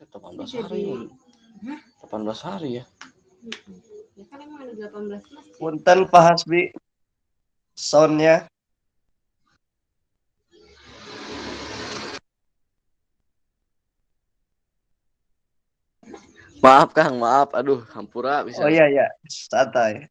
18 hari. 18 hari ya. Ya kan emang ada 18 masjid. Punten Pak Hasbi. Soundnya. Maaf Kang, maaf. Aduh, hampura bisa. Oh iya ya, santai.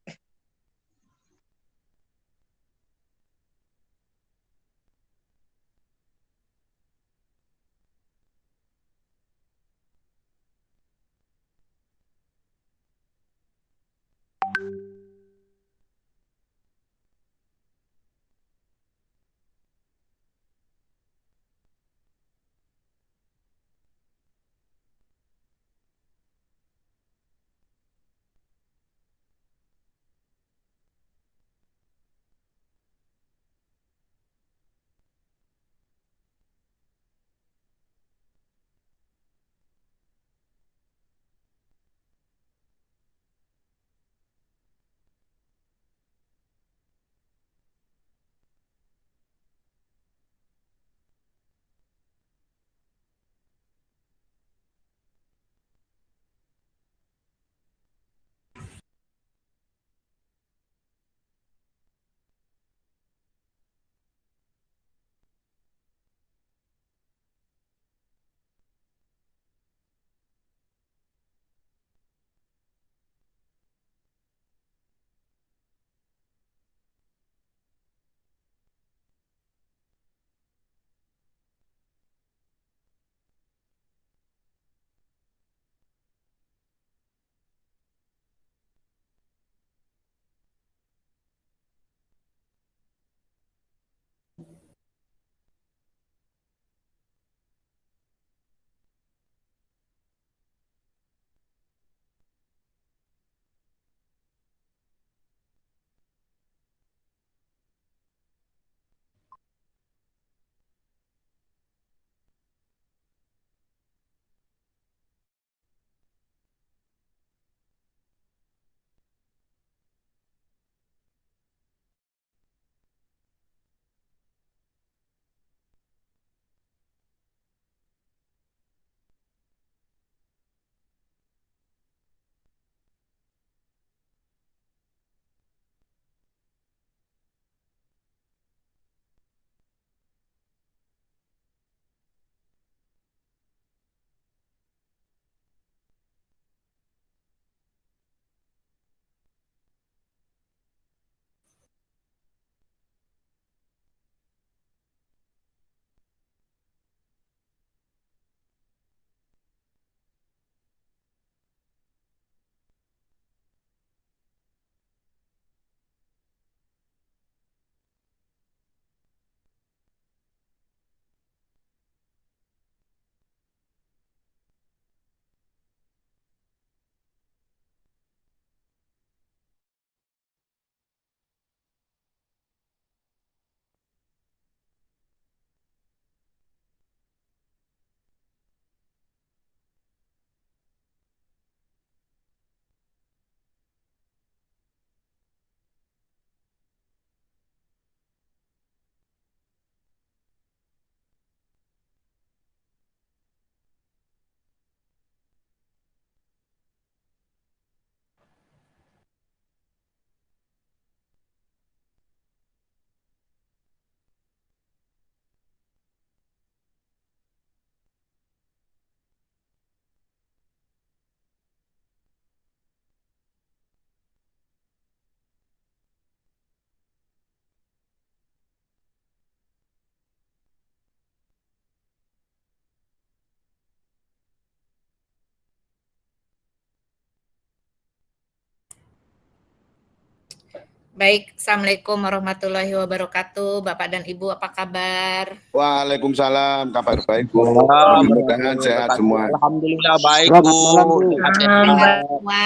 Baik, Assalamualaikum warahmatullahi wabarakatuh. Bapak dan Ibu, apa kabar? Waalaikumsalam, kabar baik Bu. Waalaikumsalam. Mudah-mudahan sehat semua. Alhamdulillah baik Selamat Bu. malam, Bu. Sehat semua.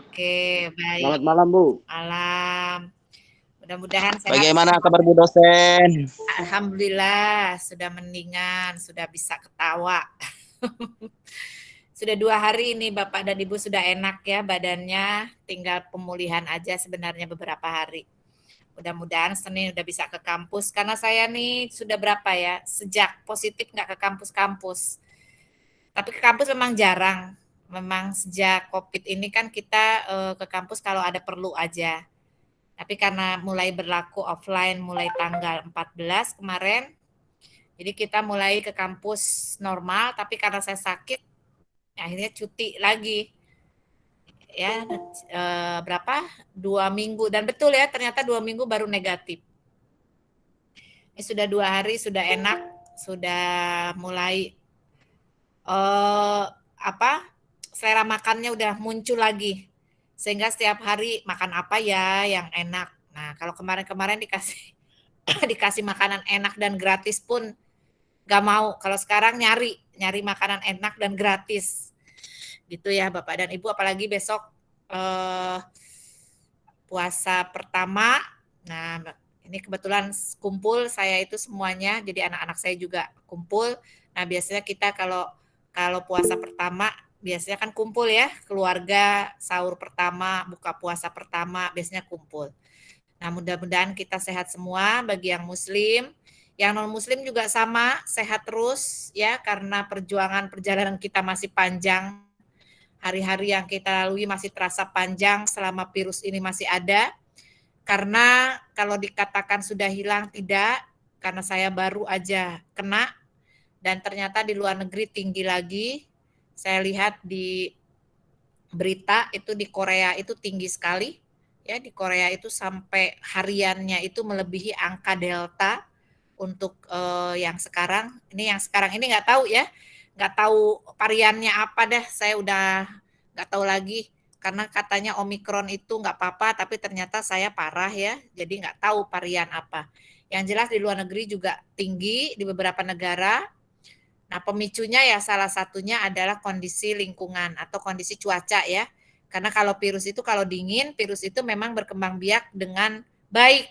Oke, baik. Selamat malam, Bu. Malam. Mudah-mudahan sehat. Bagaimana kabar Bu dosen? Alhamdulillah, sudah mendingan, sudah bisa ketawa. Sudah 2 hari ini Bapak dan Ibu sudah enak ya badannya, tinggal pemulihan aja sebenarnya beberapa hari. Mudah-mudahan Senin udah bisa ke kampus, karena saya nih sudah berapa ya, sejak positif nggak ke kampus-kampus. Tapi ke kampus memang jarang. Memang sejak COVID ini kan kita ke kampus kalau ada perlu aja. Tapi karena mulai berlaku offline mulai tanggal 14 kemarin, jadi kita mulai ke kampus normal, tapi karena saya sakit, akhirnya cuti lagi. Ya, berapa? 2 minggu. Dan betul ya, ternyata 2 minggu baru negatif. Ini sudah 2 hari, sudah enak, sudah mulai selera makannya udah muncul lagi. Sehingga setiap hari makan apa ya yang enak. Nah, kalau kemarin-kemarin dikasih makanan enak dan gratis pun gak mau. Kalau sekarang nyari makanan enak dan gratis. Gitu ya Bapak dan Ibu, apalagi besok puasa pertama. Nah, ini kebetulan kumpul saya itu semuanya, jadi anak-anak saya juga kumpul. Nah, biasanya kita kalau puasa pertama biasanya kan kumpul ya, keluarga sahur pertama, buka puasa pertama biasanya kumpul. Nah, mudah-mudahan kita sehat semua bagi yang muslim, yang non muslim juga sama, sehat terus ya, karena perjalanan kita masih panjang. Hari-hari yang kita lalui masih terasa panjang selama virus ini masih ada. Karena kalau dikatakan sudah hilang, tidak, karena saya baru aja kena dan ternyata di luar negeri tinggi lagi. Saya lihat di berita itu di Korea itu tinggi sekali. Ya, di Korea itu sampai hariannya itu melebihi angka Delta untuk yang sekarang. Ini nggak tahu ya, nggak tahu variannya apa dah. Saya udah nggak tahu lagi karena katanya Omikron itu nggak apa-apa, tapi ternyata saya parah ya. Jadi nggak tahu varian apa. Yang jelas di luar negeri juga tinggi di beberapa negara. Nah, pemicunya ya salah satunya adalah kondisi lingkungan atau kondisi cuaca ya. Karena kalau virus itu kalau dingin, virus itu memang berkembang biak dengan baik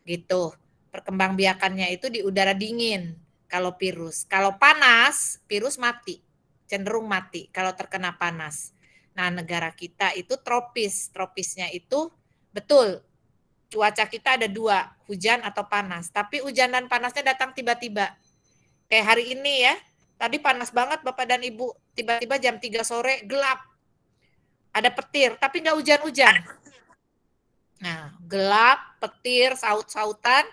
gitu. Perkembangbiakannya itu di udara dingin kalau virus. Kalau panas, virus mati. Cenderung mati kalau terkena panas. Nah, negara kita itu tropis. Tropisnya itu betul. Cuaca kita ada 2, hujan atau panas. Tapi hujan dan panasnya datang tiba-tiba. Kayak hari ini ya, tadi panas banget Bapak dan Ibu, tiba-tiba jam 3 sore gelap, ada petir, tapi nggak hujan-hujan. Nah, gelap, petir, saut-sautan,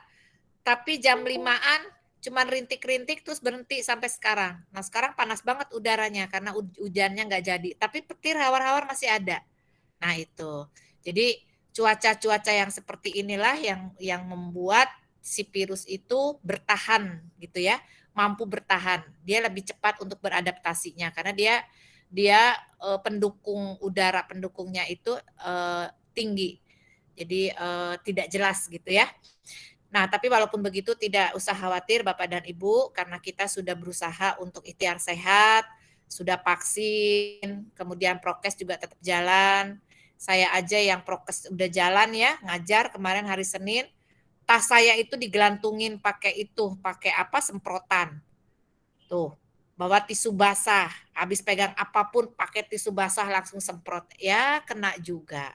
tapi jam 5-an cuman rintik-rintik terus berhenti sampai sekarang. Nah, sekarang panas banget udaranya karena hujannya nggak jadi, tapi petir hawar-hawar masih ada. Nah, itu. Jadi cuaca-cuaca yang seperti inilah yang membuat si virus itu bertahan gitu ya. Mampu bertahan, dia lebih cepat untuk beradaptasinya karena dia pendukung udara pendukungnya itu tinggi, jadi tidak jelas gitu ya. Nah, tapi walaupun begitu tidak usah khawatir Bapak dan Ibu karena kita sudah berusaha untuk ikhtiar sehat, sudah vaksin, kemudian prokes juga tetap jalan. Saya aja yang prokes udah jalan ya, ngajar kemarin hari Senin. Tas saya itu digelantungin pakai apa semprotan. Tuh, bawa tisu basah, habis pegang apapun pakai tisu basah langsung semprot. Ya, kena juga.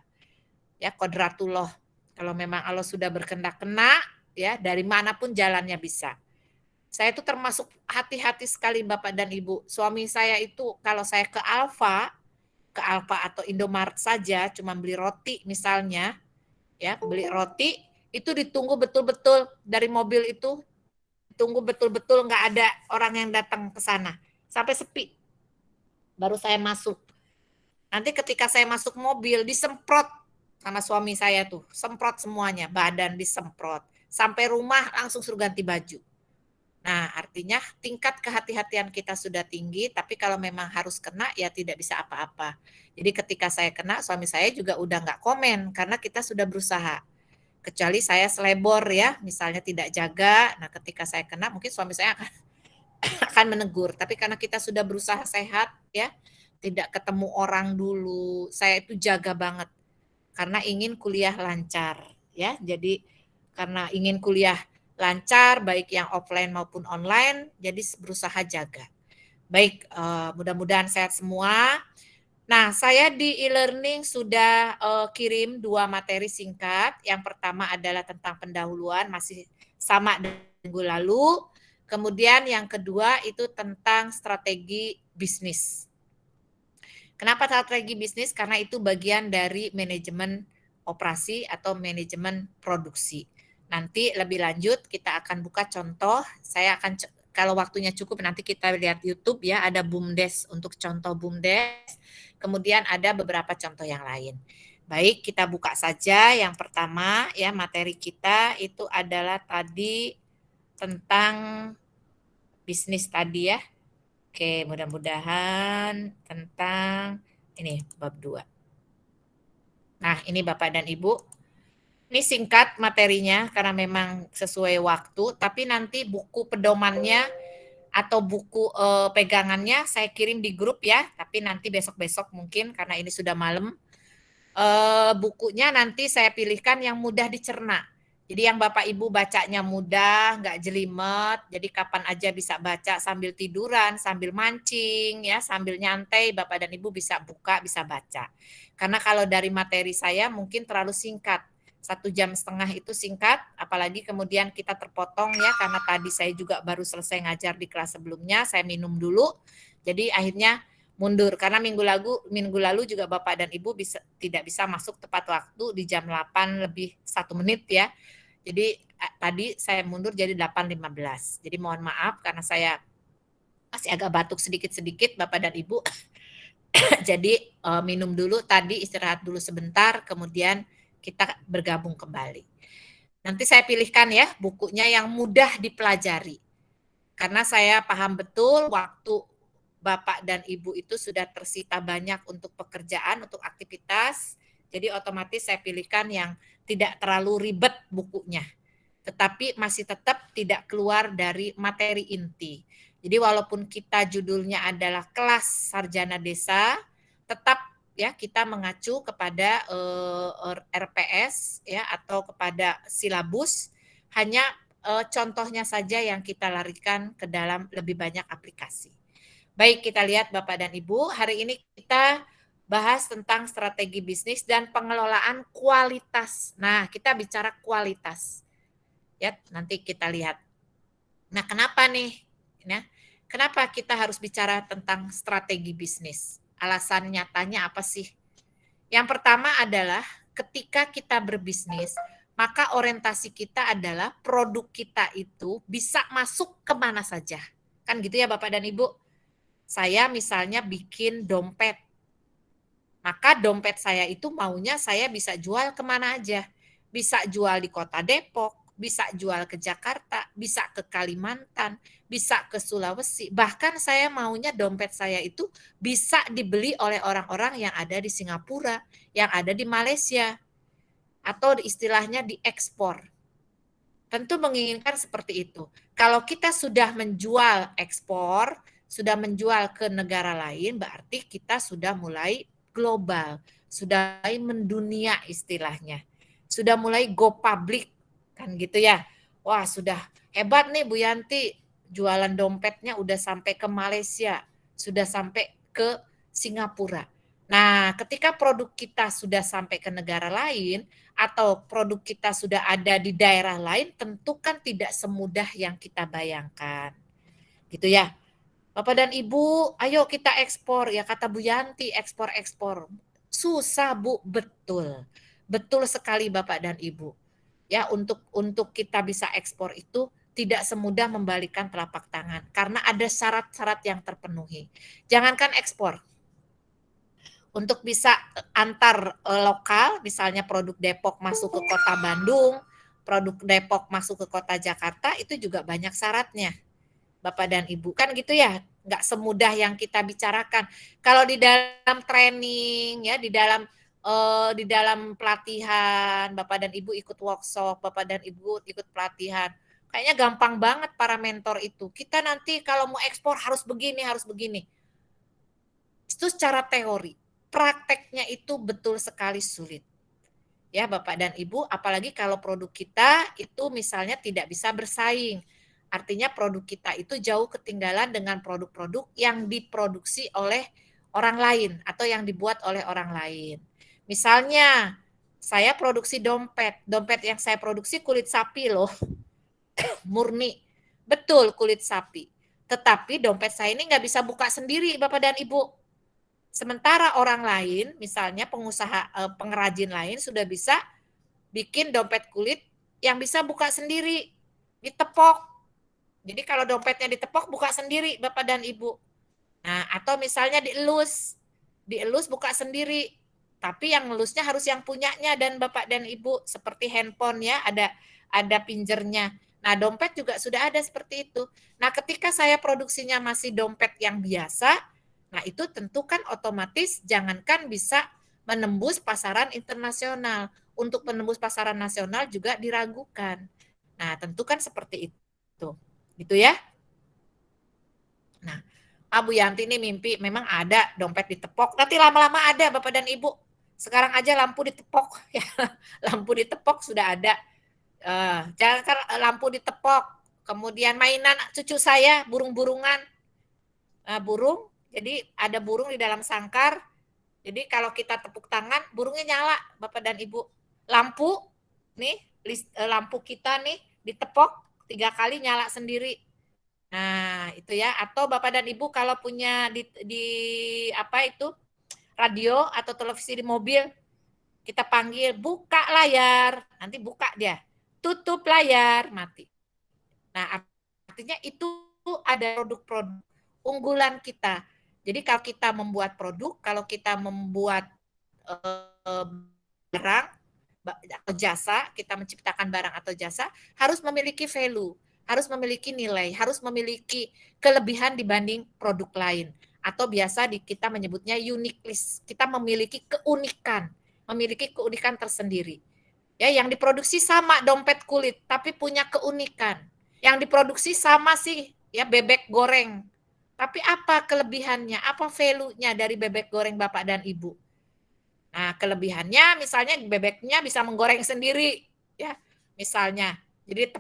Ya, kodratullah. Kalau memang Allah sudah berkehendak kena, ya dari manapun jalannya bisa. Saya itu termasuk hati-hati sekali Bapak dan Ibu. Suami saya itu kalau saya ke Alfa atau Indomaret saja, cuma beli roti misalnya, ya beli roti, itu ditunggu betul-betul dari mobil itu, ditunggu betul-betul nggak ada orang yang datang ke sana sampai sepi, baru saya masuk. Nanti ketika saya masuk mobil disemprot sama suami saya tuh, semprot semuanya, badan disemprot, sampai rumah langsung suruh ganti baju. Nah, artinya tingkat kehati-hatian kita sudah tinggi, tapi kalau memang harus kena ya tidak bisa apa-apa. Jadi ketika saya kena, suami saya juga udah nggak komen karena kita sudah berusaha. Kecuali saya selebor ya, misalnya tidak jaga. Nah, ketika saya kena mungkin suami saya akan menegur. Tapi karena kita sudah berusaha sehat ya, tidak ketemu orang dulu. Saya itu jaga banget karena ingin kuliah lancar ya. Jadi karena ingin kuliah lancar baik yang offline maupun online, jadi berusaha jaga. Baik, mudah-mudahan sehat semua. Nah, saya di e-learning sudah kirim 2 materi singkat. Yang pertama adalah tentang pendahuluan, masih sama dengan minggu lalu. Kemudian yang kedua itu tentang strategi bisnis. Kenapa strategi bisnis? Karena itu bagian dari manajemen operasi atau manajemen produksi. Nanti lebih lanjut kita akan buka contoh. Saya akan kalau waktunya cukup nanti kita lihat YouTube ya, ada BUMDes untuk contoh BUMDes. Kemudian ada beberapa contoh yang lain. Baik, kita buka saja. Yang pertama ya, materi kita itu adalah tadi tentang bisnis tadi ya. Oke, mudah-mudahan tentang ini bab 2. Nah, ini Bapak dan Ibu. Ini singkat materinya karena memang sesuai waktu, tapi nanti buku pedomannya atau buku pegangannya saya kirim di grup ya, tapi nanti besok-besok mungkin karena ini sudah malam. Bukunya nanti saya pilihkan yang mudah dicerna. Jadi yang Bapak Ibu bacanya mudah, nggak jelimet, jadi kapan aja bisa baca sambil tiduran, sambil mancing, ya, sambil nyantai, Bapak dan Ibu bisa buka, bisa baca. Karena kalau dari materi saya mungkin terlalu singkat, 1,5 jam itu singkat, apalagi kemudian kita terpotong ya, karena tadi saya juga baru selesai ngajar di kelas sebelumnya, saya minum dulu, jadi akhirnya mundur karena minggu lalu juga Bapak dan Ibu tidak bisa masuk tepat waktu di jam 8 lebih 1 menit ya. Jadi tadi saya mundur jadi 8.15. Jadi mohon maaf karena saya masih agak batuk sedikit-sedikit Bapak dan Ibu. Jadi minum dulu tadi, istirahat dulu sebentar, kemudian kita bergabung kembali. Nanti saya pilihkan ya bukunya yang mudah dipelajari. Karena saya paham betul waktu Bapak dan Ibu itu sudah tersita banyak untuk pekerjaan, untuk aktivitas. Jadi otomatis saya pilihkan yang tidak terlalu ribet bukunya. Tetapi masih tetap tidak keluar dari materi inti. Jadi walaupun kita judulnya adalah kelas sarjana desa, tetap ya kita mengacu kepada RPS ya atau kepada silabus, hanya contohnya saja yang kita larikan ke dalam lebih banyak aplikasi. Baik, kita lihat Bapak dan Ibu, hari ini kita bahas tentang strategi bisnis dan pengelolaan kualitas. Nah, kita bicara kualitas. Ya, nanti kita lihat. Nah, kenapa nih? Ya, kenapa kita harus bicara tentang strategi bisnis? Alasan nyatanya apa sih? Yang pertama adalah ketika kita berbisnis, maka orientasi kita adalah produk kita itu bisa masuk kemana saja. Kan gitu ya Bapak dan Ibu? Saya misalnya bikin dompet, maka dompet saya itu maunya saya bisa jual kemana aja. Bisa jual di kota Depok, bisa jual ke Jakarta, bisa ke Kalimantan, bisa ke Sulawesi. Bahkan saya maunya dompet saya itu bisa dibeli oleh orang-orang yang ada di Singapura, yang ada di Malaysia, atau istilahnya diekspor. Tentu menginginkan seperti itu. Kalau kita sudah menjual ekspor, sudah menjual ke negara lain, berarti kita sudah mulai global, sudah mulai mendunia istilahnya. Sudah mulai go public, kan gitu ya. Wah, sudah hebat nih Bu Yanti, jualan dompetnya udah sampai ke Malaysia, sudah sampai ke Singapura. Nah, ketika produk kita sudah sampai ke negara lain, atau produk kita sudah ada di daerah lain, tentu kan tidak semudah yang kita bayangkan. Gitu ya. Bapak dan Ibu, ayo kita ekspor. Ya kata Bu Yanti, ekspor-ekspor. Susah Bu, betul. Betul sekali Bapak dan Ibu. Ya, untuk kita bisa ekspor itu tidak semudah membalikan telapak tangan. Karena ada syarat-syarat yang terpenuhi. Jangankan ekspor. Untuk bisa antar lokal, misalnya produk Depok masuk ke kota Bandung, produk Depok masuk ke kota Jakarta, itu juga banyak syaratnya. Bapak dan Ibu, kan gitu ya, nggak semudah yang kita bicarakan. Kalau di dalam training, ya di dalam pelatihan, Bapak dan Ibu ikut workshop, Bapak dan Ibu ikut pelatihan, kayaknya gampang banget para mentor itu. Kita nanti kalau mau ekspor harus begini, harus begini. Itu secara teori. Prakteknya itu betul sekali sulit. Ya Bapak dan Ibu, apalagi kalau produk kita itu misalnya tidak bisa bersaing. Artinya produk kita itu jauh ketinggalan dengan produk-produk yang diproduksi oleh orang lain atau yang dibuat oleh orang lain. Misalnya, saya produksi dompet. Dompet yang saya produksi kulit sapi loh, murni. Betul, kulit sapi. Tetapi dompet saya ini nggak bisa buka sendiri, Bapak dan Ibu. Sementara orang lain, misalnya pengusaha pengrajin lain sudah bisa bikin dompet kulit yang bisa buka sendiri, ditepok. Jadi kalau dompetnya ditepok, buka sendiri, Bapak dan Ibu. Nah, atau misalnya dielus buka sendiri. Tapi yang ngelusnya harus yang punyanya dan Bapak dan Ibu, seperti handphone ya, ada pinjernya. Nah, dompet juga sudah ada seperti itu. Nah, ketika saya produksinya masih dompet yang biasa, nah itu tentu kan otomatis jangankan bisa menembus pasaran internasional. Untuk menembus pasaran nasional juga diragukan. Nah, tentu kan seperti itu. Gitu ya. Nah, Bu Yanti ini mimpi memang ada dompet ditepok. Nanti lama-lama ada Bapak dan Ibu. Sekarang aja lampu ditepok. Ya, lampu ditepok sudah ada. Jangan kan lampu ditepok. Kemudian mainan cucu saya, burung-burungan. Burung, jadi ada burung di dalam sangkar. Jadi kalau kita tepuk tangan, burungnya nyala Bapak dan Ibu. Lampu, nih lampu kita nih ditepok 3 kali nyala sendiri. Nah, itu ya. Atau Bapak dan Ibu kalau punya di apa itu radio atau televisi di mobil, kita panggil buka layar, nanti buka dia. Tutup layar, mati. Nah, artinya itu ada produk-produk unggulan kita. Jadi kalau kita membuat produk, kalau kita membuat barang atau jasa, kita menciptakan barang atau jasa, harus memiliki value, harus memiliki nilai, harus memiliki kelebihan dibanding produk lain. Atau biasa kita menyebutnya uniqueness. Kita memiliki keunikan tersendiri. Ya, yang diproduksi sama dompet kulit, tapi punya keunikan. Yang diproduksi sama sih, ya bebek goreng. Tapi apa kelebihannya, apa value-nya dari bebek goreng Bapak dan Ibu? Nah, kelebihannya misalnya bebeknya bisa menggoreng sendiri, ya. Misalnya, jadi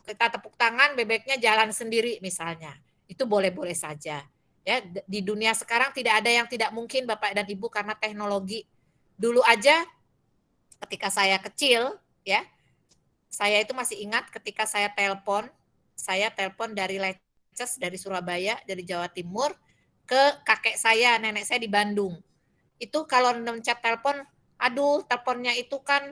kita tepuk tangan, bebeknya jalan sendiri misalnya. Itu boleh-boleh saja. Ya, di dunia sekarang tidak ada yang tidak mungkin Bapak dan Ibu karena teknologi. Dulu aja ketika saya kecil, ya. Saya itu masih ingat ketika saya telepon dari Leces, dari Surabaya, dari Jawa Timur ke kakek saya, nenek saya di Bandung. Itu kalau mencet telepon, aduh teleponnya itu kan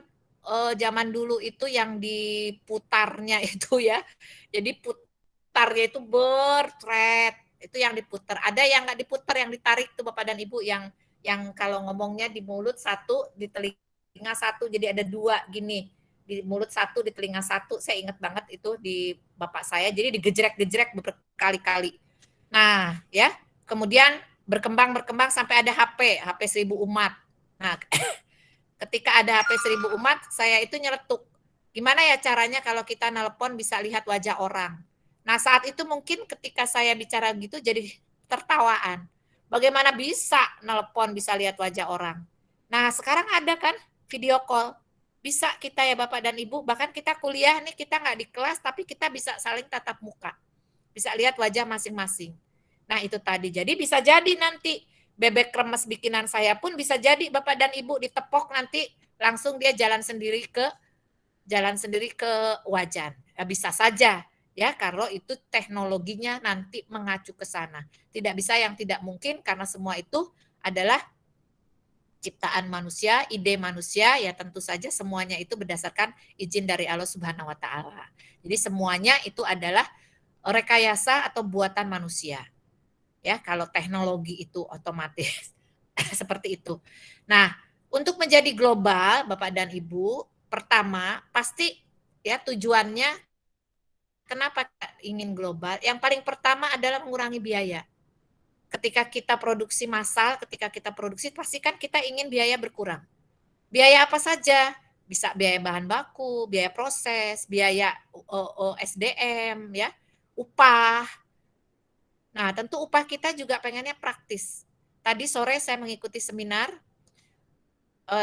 zaman dulu itu yang diputarnya itu ya. Jadi putarnya itu bertret, itu yang diputar. Ada yang nggak diputar, yang ditarik tuh Bapak dan Ibu, yang kalau ngomongnya di mulut satu, di telinga satu, jadi ada 2 gini. Di mulut 1, di telinga 1, saya ingat banget itu di bapak saya, jadi digejrek-gejrek berkali-kali. Nah, ya, kemudian berkembang sampai ada HP 1000 umat. Nah, ketika ada HP 1000 umat, saya itu nyeletuk. Gimana ya caranya kalau kita nelpon bisa lihat wajah orang? Nah, saat itu mungkin ketika saya bicara gitu jadi tertawaan. Bagaimana bisa nelpon bisa lihat wajah orang? Nah, sekarang ada kan video call. Bisa kita ya Bapak dan Ibu, bahkan kita kuliah nih, kita nggak di kelas, tapi kita bisa saling tatap muka. Bisa lihat wajah masing-masing. Nah itu tadi, jadi bisa jadi nanti bebek kremes bikinan saya pun bisa jadi Bapak dan Ibu ditepok nanti langsung dia jalan sendiri ke wajan. Bisa saja ya, kalau itu teknologinya nanti mengacu ke sana. Tidak bisa yang tidak mungkin karena semua itu adalah ciptaan manusia, ide manusia, ya tentu saja semuanya itu berdasarkan izin dari Allah Subhanahu wa taala. Jadi semuanya itu adalah rekayasa atau buatan manusia. Ya, kalau teknologi itu otomatis seperti itu. Nah, untuk menjadi global, Bapak dan Ibu, pertama pasti ya tujuannya kenapa ingin global? Yang paling pertama adalah mengurangi biaya. Ketika kita produksi massal, ketika kita produksi, pasti kan kita ingin biaya berkurang. Biaya apa saja? Bisa biaya bahan baku, biaya proses, biaya SDM, ya, upah. Nah, tentu upah kita juga pengennya praktis. Tadi sore saya mengikuti seminar,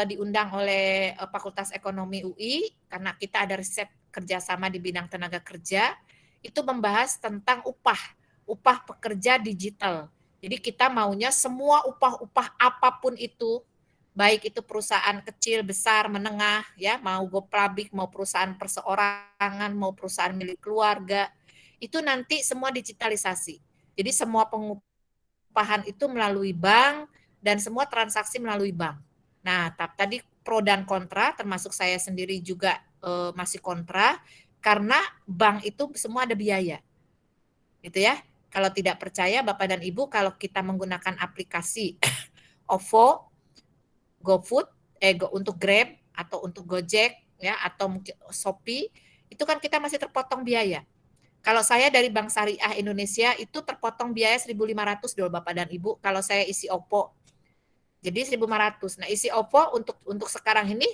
diundang oleh Fakultas Ekonomi UI, karena kita ada riset kerjasama di bidang tenaga kerja, itu membahas tentang upah pekerja digital. Jadi kita maunya semua upah-upah apapun itu, baik itu perusahaan kecil, besar, menengah, ya, mau go public, mau perusahaan perseorangan, mau perusahaan milik keluarga, itu nanti semua digitalisasi. Jadi semua pengupahan itu melalui bank dan semua transaksi melalui bank. Nah, tadi pro dan kontra, termasuk saya sendiri juga masih kontra, karena bank itu semua ada biaya. Gitu ya. Kalau tidak percaya Bapak dan Ibu, kalau kita menggunakan aplikasi OVO, GoFood, untuk Grab atau untuk Gojek ya, atau mungkin Shopee, itu kan kita masih terpotong biaya. Kalau saya dari Bank Syariah Indonesia itu terpotong biaya 1.500 dulu Bapak dan Ibu kalau saya isi OVO. Jadi 1.500. Nah, isi OVO untuk sekarang ini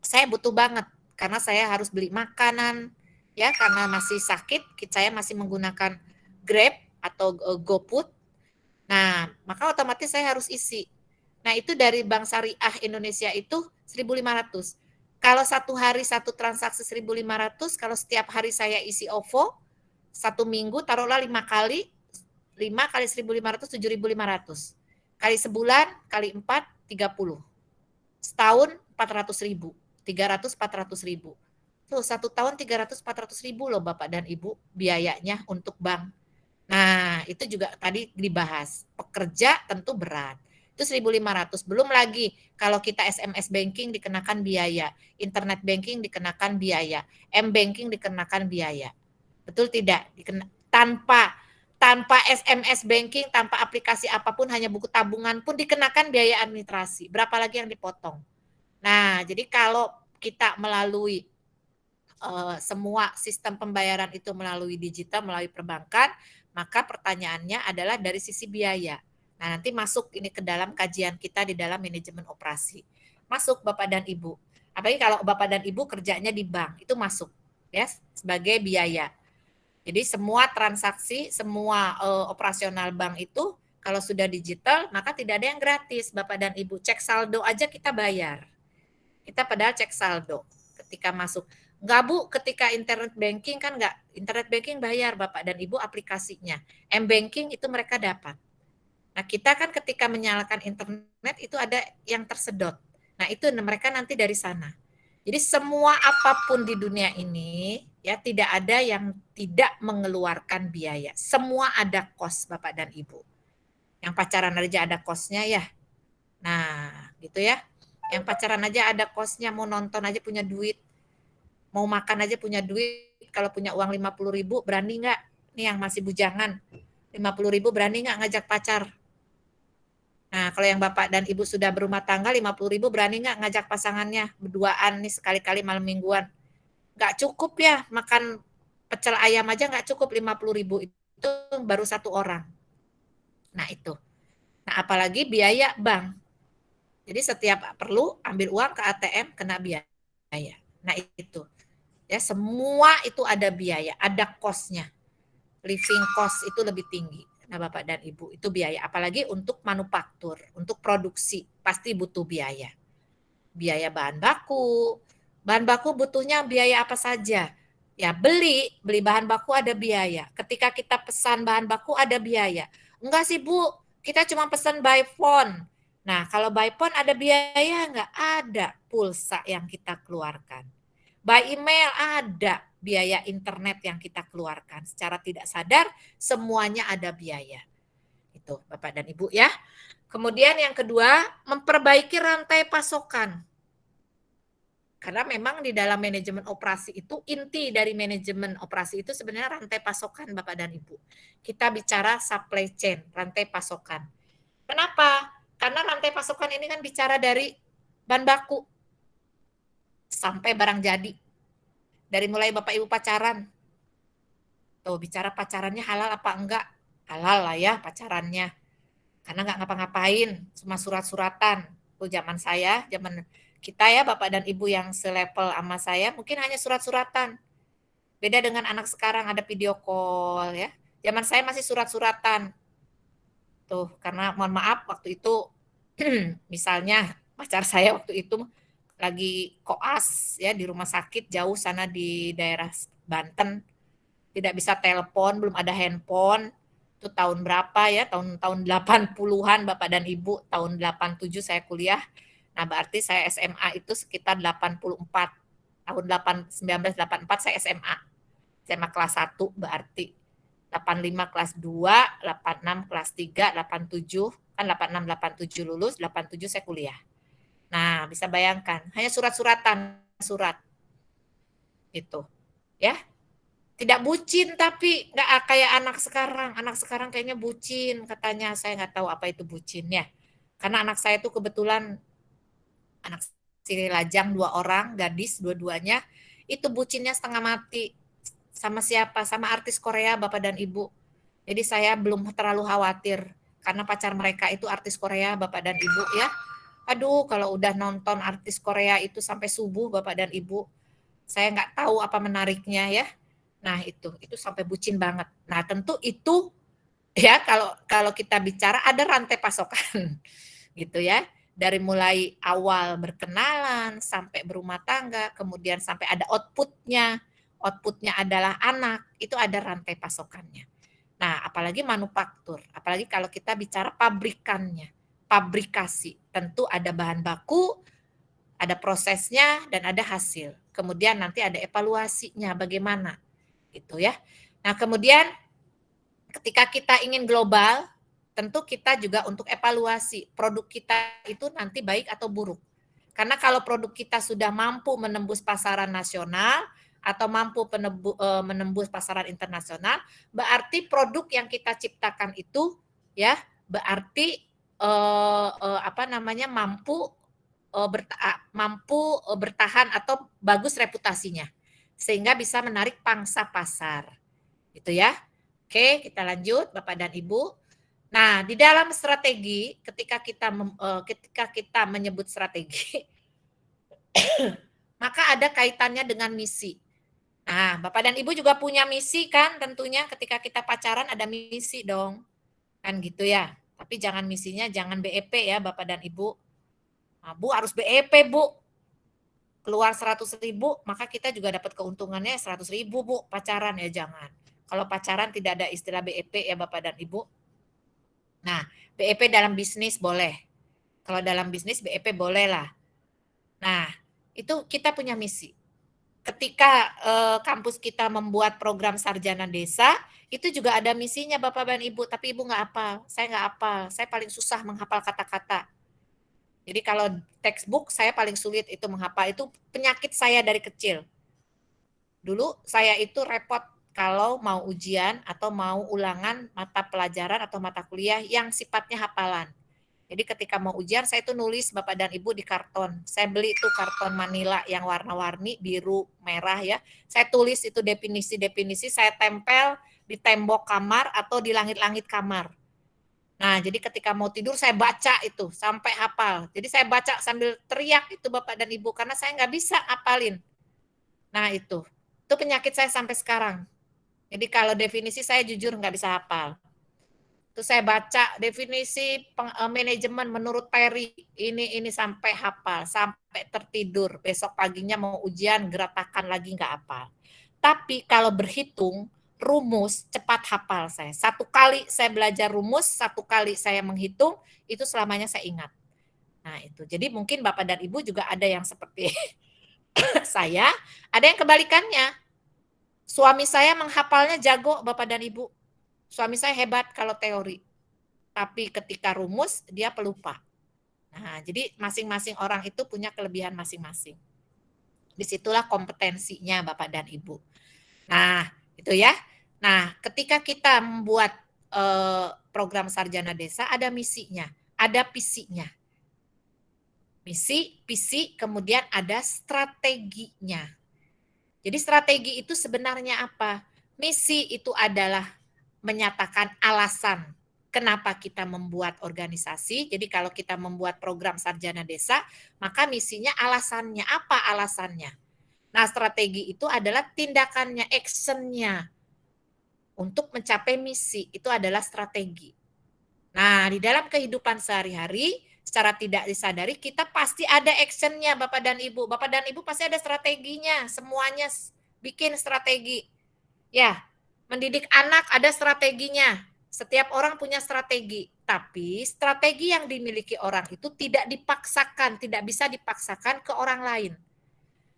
saya butuh banget karena saya harus beli makanan ya, karena masih sakit, saya masih menggunakan Grab atau GoFood. Nah, maka otomatis saya harus isi. Nah, itu dari Bank Syariah Indonesia itu 1.500. Kalau satu hari satu transaksi 1.500, kalau setiap hari saya isi OVO, satu minggu taruhlah 5 kali 1.500, 7.500. Kali sebulan, kali 4, 30. Setahun 400.000. 300, 400.000. Tuh, 1 tahun 300, 400.000 loh Bapak dan Ibu biayanya untuk bank. Nah, itu juga tadi dibahas. Pekerja tentu berat. Itu 1.500. Belum lagi kalau kita SMS banking dikenakan biaya, internet banking dikenakan biaya, M-banking dikenakan biaya. Betul tidak? Tanpa SMS banking, tanpa aplikasi apapun, hanya buku tabungan pun dikenakan biaya administrasi. Berapa lagi yang dipotong? Nah, jadi kalau kita melalui semua sistem pembayaran itu melalui digital, melalui perbankan, maka pertanyaannya adalah dari sisi biaya. Nah, nanti masuk ini ke dalam kajian kita di dalam manajemen operasi. Masuk Bapak dan Ibu. Apalagi kalau Bapak dan Ibu kerjanya di bank, itu masuk ya sebagai biaya. Jadi semua transaksi, semua operasional bank itu kalau sudah digital, maka tidak ada yang gratis Bapak dan Ibu. Cek saldo aja kita bayar. Kita padahal cek saldo ketika masuk. Enggak Bu, ketika internet banking kan enggak. Internet banking bayar Bapak dan Ibu aplikasinya. M-banking itu mereka dapat. Nah, kita kan ketika menyalakan internet itu ada yang tersedot. Nah, itu mereka nanti dari sana. Jadi semua apapun di dunia ini ya tidak ada yang tidak mengeluarkan biaya. Semua ada cost Bapak dan Ibu. Yang pacaran aja ada cost-nya ya. Nah, gitu ya. Yang pacaran aja ada cost-nya, mau nonton aja punya duit. Mau makan aja punya duit, kalau punya uang 50.000 berani nggak? Nih yang masih bujangan, 50.000 berani nggak ngajak pacar? Nah, kalau yang Bapak dan Ibu sudah berumah tangga 50.000 berani nggak ngajak pasangannya berduaan nih sekali-kali malam mingguan? Nggak cukup ya, makan pecel ayam aja nggak cukup 50.000 itu baru satu orang. Nah itu. Nah apalagi biaya bank. Jadi setiap perlu ambil uang ke ATM kena biaya. Nah itu. Ya, semua itu ada biaya, ada cost-nya. Living cost itu lebih tinggi. Nah, Bapak dan Ibu, itu biaya. Apalagi untuk manufaktur, untuk produksi, pasti butuh biaya. Biaya bahan baku. Bahan baku butuhnya biaya apa saja? Ya, beli bahan baku ada biaya. Ketika kita pesan bahan baku ada biaya. Enggak sih, Bu, kita cuma pesan by phone. Nah, kalau by phone ada biaya enggak? Ada pulsa yang kita keluarkan. By email ada biaya internet yang kita keluarkan. Secara tidak sadar semuanya ada biaya. Itu Bapak dan Ibu ya. Kemudian yang kedua, memperbaiki rantai pasokan. Karena memang di dalam manajemen operasi itu, inti dari manajemen operasi itu sebenarnya rantai pasokan Bapak dan Ibu. Kita bicara supply chain, rantai pasokan. Kenapa? Karena rantai pasokan ini kan bicara dari bahan baku sampai barang jadi. Dari mulai Bapak Ibu pacaran. Tuh, bicara pacarannya halal apa enggak? Halal lah ya pacarannya. Karena enggak ngapa-ngapain, cuma surat-suratan. Tuh zaman saya, zaman kita ya Bapak dan Ibu yang selevel sama saya, mungkin hanya surat-suratan. Beda dengan anak sekarang ada video call ya. Zaman saya masih surat-suratan. Tuh, karena mohon maaf waktu itu misalnya pacar saya waktu itu lagi koas ya di rumah sakit jauh sana di daerah Banten, tidak bisa telepon, belum ada handphone. Itu tahun berapa ya? Tahun 80-an Bapak dan Ibu, tahun 87 saya kuliah. Nah, berarti saya SMA itu sekitar 84. Tahun 1984 saya SMA. SMA kelas 1 berarti 85 kelas 2, 86 kelas 3, 87, kan 86, 87 lulus, 87 saya kuliah. Nah, bisa bayangkan, hanya surat-suratan, surat. Gitu. Ya. Tidak bucin, tapi nggak kayak anak sekarang. Anak sekarang kayaknya bucin, katanya. Saya nggak tahu apa itu bucinnya. Karena anak saya itu kebetulan anak si lajang 2 orang, gadis dua-duanya, itu bucinnya setengah mati. Sama siapa? Sama artis Korea, Bapak dan Ibu. Jadi saya belum terlalu khawatir karena pacar mereka itu artis Korea, Bapak dan Ibu ya. Aduh, kalau udah nonton artis Korea itu sampai subuh, Bapak dan Ibu, saya nggak tahu apa menariknya ya. Nah, itu sampai bucin banget. Nah, tentu itu ya kalau kita bicara ada rantai pasokan gitu ya. Dari mulai awal berkenalan sampai berumah tangga, kemudian sampai ada outputnya. Outputnya adalah anak, itu ada rantai pasokannya. Nah, apalagi manufaktur, apalagi kalau kita bicara pabrikannya, pabrikasi, tentu ada bahan baku, ada prosesnya, dan ada hasil. Kemudian nanti ada evaluasinya, bagaimana, gitu ya. Nah, kemudian ketika kita ingin global, tentu kita juga untuk evaluasi produk kita itu nanti baik atau buruk. Karena kalau produk kita sudah mampu menembus pasaran nasional, atau mampu menembus pasaran internasional, berarti produk yang kita ciptakan itu ya berarti mampu bertahan atau bagus reputasinya sehingga bisa menarik pangsa pasar. Gitu ya. Oke, kita lanjut Bapak dan Ibu. Nah, di dalam strategi ketika kita menyebut strategi maka ada kaitannya dengan misi. Nah, Bapak dan Ibu juga punya misi kan tentunya ketika kita pacaran ada misi dong. Kan gitu ya. Tapi jangan misinya jangan BEP ya Bapak dan Ibu. Nah, Bu harus BEP Bu. Keluar 100.000 maka kita juga dapat keuntungannya 100.000 Bu pacaran ya jangan. Kalau pacaran tidak ada istilah BEP ya Bapak dan Ibu. Nah, BEP dalam bisnis boleh. Kalau dalam bisnis BEP boleh lah. Nah, itu kita punya misi. Ketika kampus kita membuat program sarjana desa, itu juga ada misinya Bapak dan Ibu, tapi Ibu nggak hafal, saya nggak hafal, saya paling susah menghafal kata-kata. Jadi kalau textbook saya paling sulit itu menghafal, itu penyakit saya dari kecil. Dulu saya itu repot kalau mau ujian atau mau ulangan mata pelajaran atau mata kuliah yang sifatnya hafalan. Jadi ketika mau ujian saya itu nulis Bapak dan Ibu di karton. Saya beli itu karton Manila yang warna-warni biru, merah ya. Saya tulis itu definisi-definisi, saya tempel di tembok kamar atau di langit-langit kamar. Nah, jadi ketika mau tidur saya baca itu sampai hafal. Jadi saya baca sambil teriak itu Bapak dan Ibu karena saya nggak bisa hafalin. Nah, itu penyakit saya sampai sekarang. Jadi kalau definisi saya jujur nggak bisa hafal. Terus saya baca definisi manajemen menurut Perry ini sampai hafal, sampai tertidur. Besok paginya mau ujian geratakan lagi nggak hafal. Tapi kalau berhitung rumus cepat hafal saya. 1 kali saya belajar rumus, 1 kali saya menghitung, itu selamanya saya ingat. Nah itu. Jadi mungkin Bapak dan Ibu juga ada yang seperti saya, ada yang kebalikannya. Suami saya menghafalnya jago Bapak dan Ibu. Suami saya hebat kalau teori, tapi ketika rumus dia pelupa. Nah, jadi masing-masing orang itu punya kelebihan masing-masing. Disitulah kompetensinya Bapak dan Ibu. Nah, itu ya. Nah, ketika kita membuat program sarjana desa, ada misinya, ada visinya. Misi, visi, kemudian ada strateginya. Jadi strategi itu sebenarnya apa? Misi itu adalah menyatakan alasan kenapa kita membuat organisasi. Jadi kalau kita membuat program sarjana desa, maka misinya alasannya. Apa alasannya? Nah, strategi itu adalah tindakannya, actionnya untuk mencapai misi. Itu adalah strategi. Nah, di dalam kehidupan sehari-hari, secara tidak disadari, kita pasti ada actionnya Bapak dan Ibu. Bapak dan Ibu pasti ada strateginya. Semuanya bikin strategi. Ya, mendidik anak ada strateginya. Setiap orang punya strategi. Tapi strategi yang dimiliki orang itu tidak dipaksakan, tidak bisa dipaksakan ke orang lain.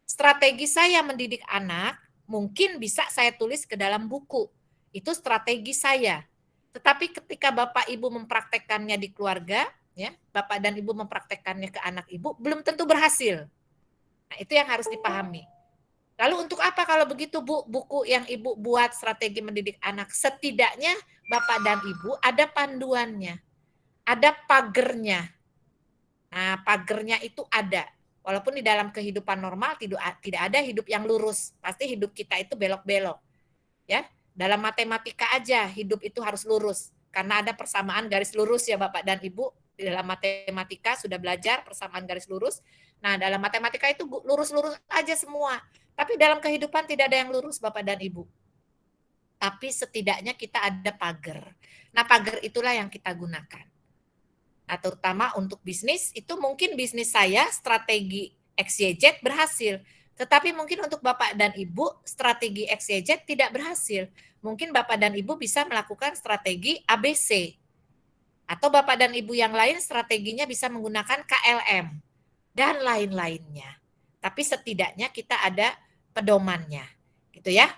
Strategi saya mendidik anak mungkin bisa saya tulis ke dalam buku. Itu strategi saya. Tetapi ketika Bapak Ibu mempraktekkannya di keluarga, ya, Bapak dan Ibu mempraktekkannya ke anak Ibu, belum tentu berhasil. Nah, itu yang harus dipahami. Lalu untuk apa kalau begitu, Bu, buku yang Ibu buat strategi mendidik anak? Setidaknya Bapak dan Ibu ada panduannya, ada pagernya. Nah, pagernya itu ada. Walaupun di dalam kehidupan normal tidak ada hidup yang lurus. Pasti hidup kita itu belok-belok. Ya, dalam matematika aja hidup itu harus lurus. Karena ada persamaan garis lurus ya Bapak dan Ibu. Di dalam matematika sudah belajar persamaan garis lurus. Nah, dalam matematika itu lurus-lurus aja semua. Tapi dalam kehidupan tidak ada yang lurus Bapak dan Ibu. Tapi setidaknya kita ada pagar. Nah, pagar itulah yang kita gunakan. Nah, terutama untuk bisnis, itu mungkin bisnis saya strategi XYZ berhasil. Tetapi mungkin untuk Bapak dan Ibu strategi XYZ tidak berhasil. Mungkin Bapak dan Ibu bisa melakukan strategi ABC. Atau Bapak dan Ibu yang lain strateginya bisa menggunakan KLM. Dan lain-lainnya. Tapi setidaknya kita ada pedomannya. Gitu ya.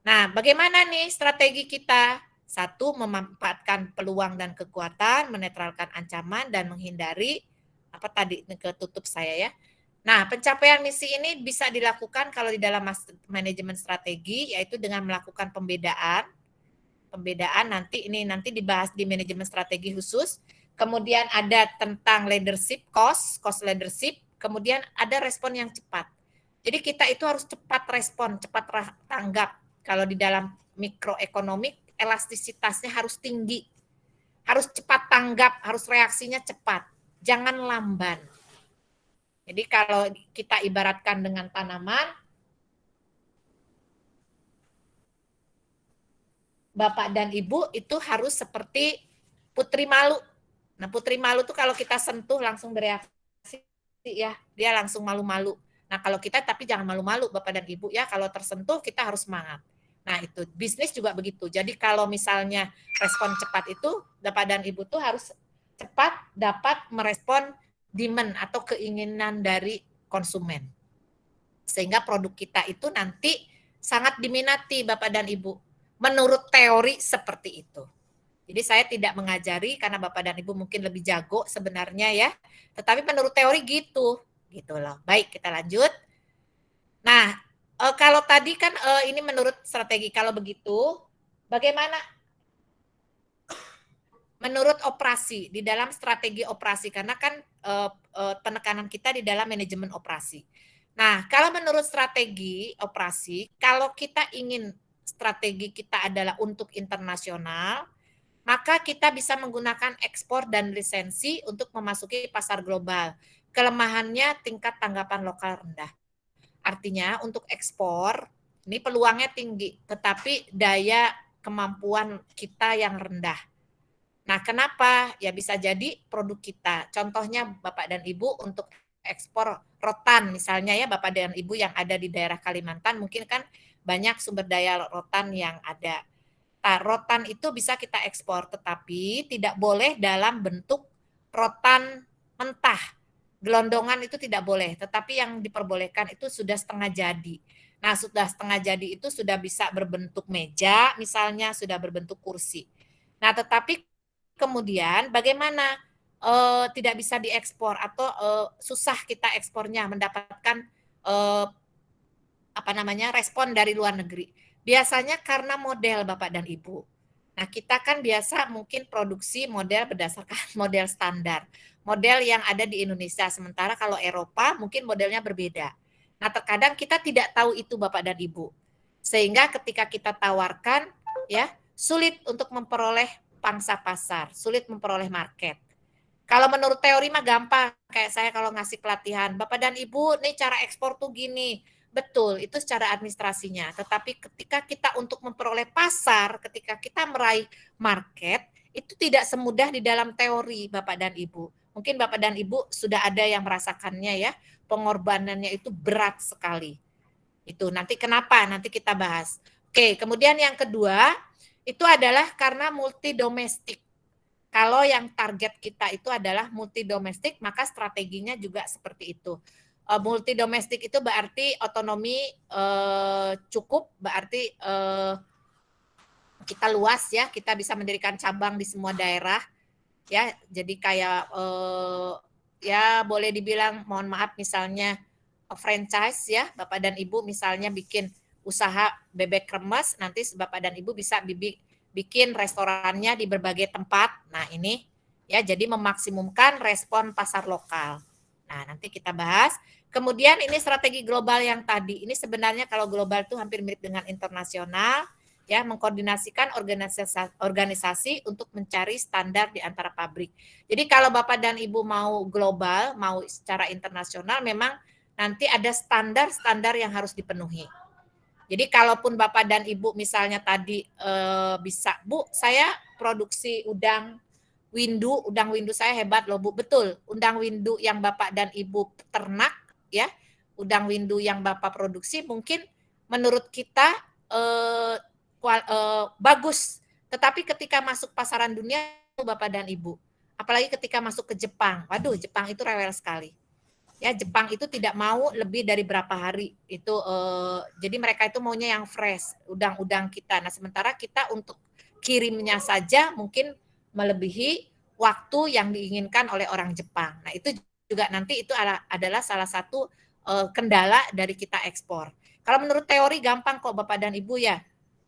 Nah, bagaimana nih strategi kita? Satu, memanfaatkan peluang dan kekuatan, menetralkan ancaman, dan menghindari, apa tadi ketutup saya ya. Nah, pencapaian misi ini bisa dilakukan kalau di dalam manajemen strategi, yaitu dengan melakukan pembedaan. Pembedaan nanti dibahas di manajemen strategi khusus. Kemudian ada tentang leadership, cost leadership. Kemudian ada respon yang cepat. Jadi kita itu harus cepat respon, cepat tanggap. Kalau di dalam mikroekonomik, elastisitasnya harus tinggi, harus cepat tanggap, harus reaksinya cepat, jangan lamban. Jadi kalau kita ibaratkan dengan tanaman, Bapak dan Ibu itu harus seperti putri malu. Nah, putri malu tuh kalau kita sentuh langsung bereaksi ya, dia langsung malu-malu. Nah, kalau kita tapi jangan malu-malu Bapak dan Ibu ya, kalau tersentuh kita harus semangat. Nah, itu bisnis juga begitu. Jadi kalau misalnya respon cepat itu, Bapak dan Ibu tuh harus cepat dapat merespon demand atau keinginan dari konsumen. Sehingga produk kita itu nanti sangat diminati Bapak dan Ibu. Menurut teori seperti itu. Jadi saya tidak mengajari karena Bapak dan Ibu mungkin lebih jago sebenarnya ya. Tetapi menurut teori gitu. Gitu loh. Baik, kita lanjut. Nah, kalau tadi kan ini menurut strategi, kalau begitu bagaimana menurut operasi di dalam strategi operasi, karena kan penekanan kita di dalam manajemen operasi. Nah, kalau menurut strategi operasi, kalau kita ingin strategi kita adalah untuk internasional, maka kita bisa menggunakan ekspor dan lisensi untuk memasuki pasar global. Kelemahannya tingkat tanggapan lokal rendah. Artinya untuk ekspor ini peluangnya tinggi, tetapi daya kemampuan kita yang rendah. Nah, kenapa? Ya bisa jadi produk kita. Contohnya Bapak dan Ibu untuk ekspor rotan misalnya ya, Bapak dan Ibu yang ada di daerah Kalimantan mungkin kan banyak sumber daya rotan yang ada. Nah, rotan itu bisa kita ekspor, tetapi tidak boleh dalam bentuk rotan mentah. Gelondongan itu tidak boleh, tetapi yang diperbolehkan itu sudah setengah jadi. Nah, sudah setengah jadi itu sudah bisa berbentuk meja, misalnya sudah berbentuk kursi. Nah, tetapi kemudian bagaimana tidak bisa diekspor atau susah kita ekspornya mendapatkan respon dari luar negeri. Biasanya karena model Bapak dan Ibu. Nah, kita kan biasa mungkin produksi model berdasarkan model standar. Model yang ada di Indonesia, sementara kalau Eropa mungkin modelnya berbeda. Nah, terkadang kita tidak tahu itu Bapak dan Ibu. Sehingga ketika kita tawarkan, ya, sulit untuk memperoleh pangsa pasar, sulit memperoleh market. Kalau menurut teori mah gampang, kayak saya kalau ngasih pelatihan, Bapak dan Ibu, nih cara ekspor tuh gini. Betul, itu secara administrasinya. Tetapi ketika kita untuk memperoleh pasar, ketika kita meraih market, itu tidak semudah di dalam teori Bapak dan Ibu. Mungkin Bapak dan Ibu sudah ada yang merasakannya ya, pengorbanannya itu berat sekali. Itu nanti kenapa? Nanti kita bahas. Oke, kemudian yang kedua, itu adalah karena multi domestik. Kalau yang target kita itu adalah multi domestik, maka strateginya juga seperti itu. multi domestik itu berarti otonomi cukup, berarti kita luas ya, kita bisa mendirikan cabang di semua daerah ya. Jadi kayak ya boleh dibilang, mohon maaf, misalnya franchise ya, Bapak dan Ibu misalnya bikin usaha bebek kremes, nanti Bapak dan Ibu bisa bikin restorannya di berbagai tempat. Nah ini ya, jadi memaksimumkan respon pasar lokal. Nah nanti kita bahas. Kemudian ini strategi global yang tadi, ini sebenarnya kalau global itu hampir mirip dengan internasional, ya, mengkoordinasikan organisasi untuk mencari standar di antara pabrik. Jadi kalau Bapak dan Ibu mau global, mau secara internasional, memang nanti ada standar-standar yang harus dipenuhi. Jadi kalaupun Bapak dan Ibu misalnya tadi bisa, Bu, saya produksi udang windu saya hebat loh, Bu. Betul, udang windu yang Bapak dan Ibu ternak, ya, udang windu yang Bapak produksi mungkin menurut kita bagus, tetapi ketika masuk pasaran dunia, Bapak dan Ibu, apalagi ketika masuk ke Jepang, waduh, Jepang itu rewel sekali. Ya, Jepang itu tidak mau lebih dari berapa hari itu, jadi mereka itu maunya yang fresh, udang-udang kita. Nah, sementara kita untuk kirimnya saja mungkin melebihi waktu yang diinginkan oleh orang Jepang. Nah, itu juga nanti itu adalah salah satu kendala dari kita ekspor. Kalau menurut teori gampang kok Bapak dan Ibu ya.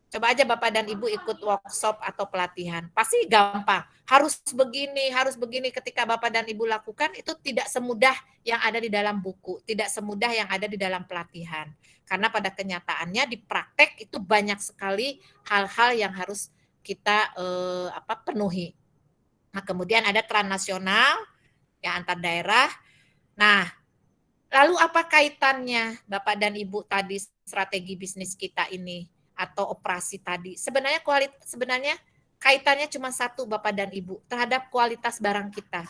Coba aja Bapak dan Ibu ikut workshop atau pelatihan. Pasti gampang. Harus begini. Ketika Bapak dan Ibu lakukan, itu tidak semudah yang ada di dalam buku. Tidak semudah yang ada di dalam pelatihan. Karena pada kenyataannya di praktek itu banyak sekali hal-hal yang harus kita penuhi. Nah, kemudian ada transnasional, ya, antar daerah. Nah, lalu apa kaitannya Bapak dan Ibu tadi strategi bisnis kita ini atau operasi tadi? Sebenarnya kaitannya cuma satu Bapak dan Ibu, terhadap kualitas barang kita.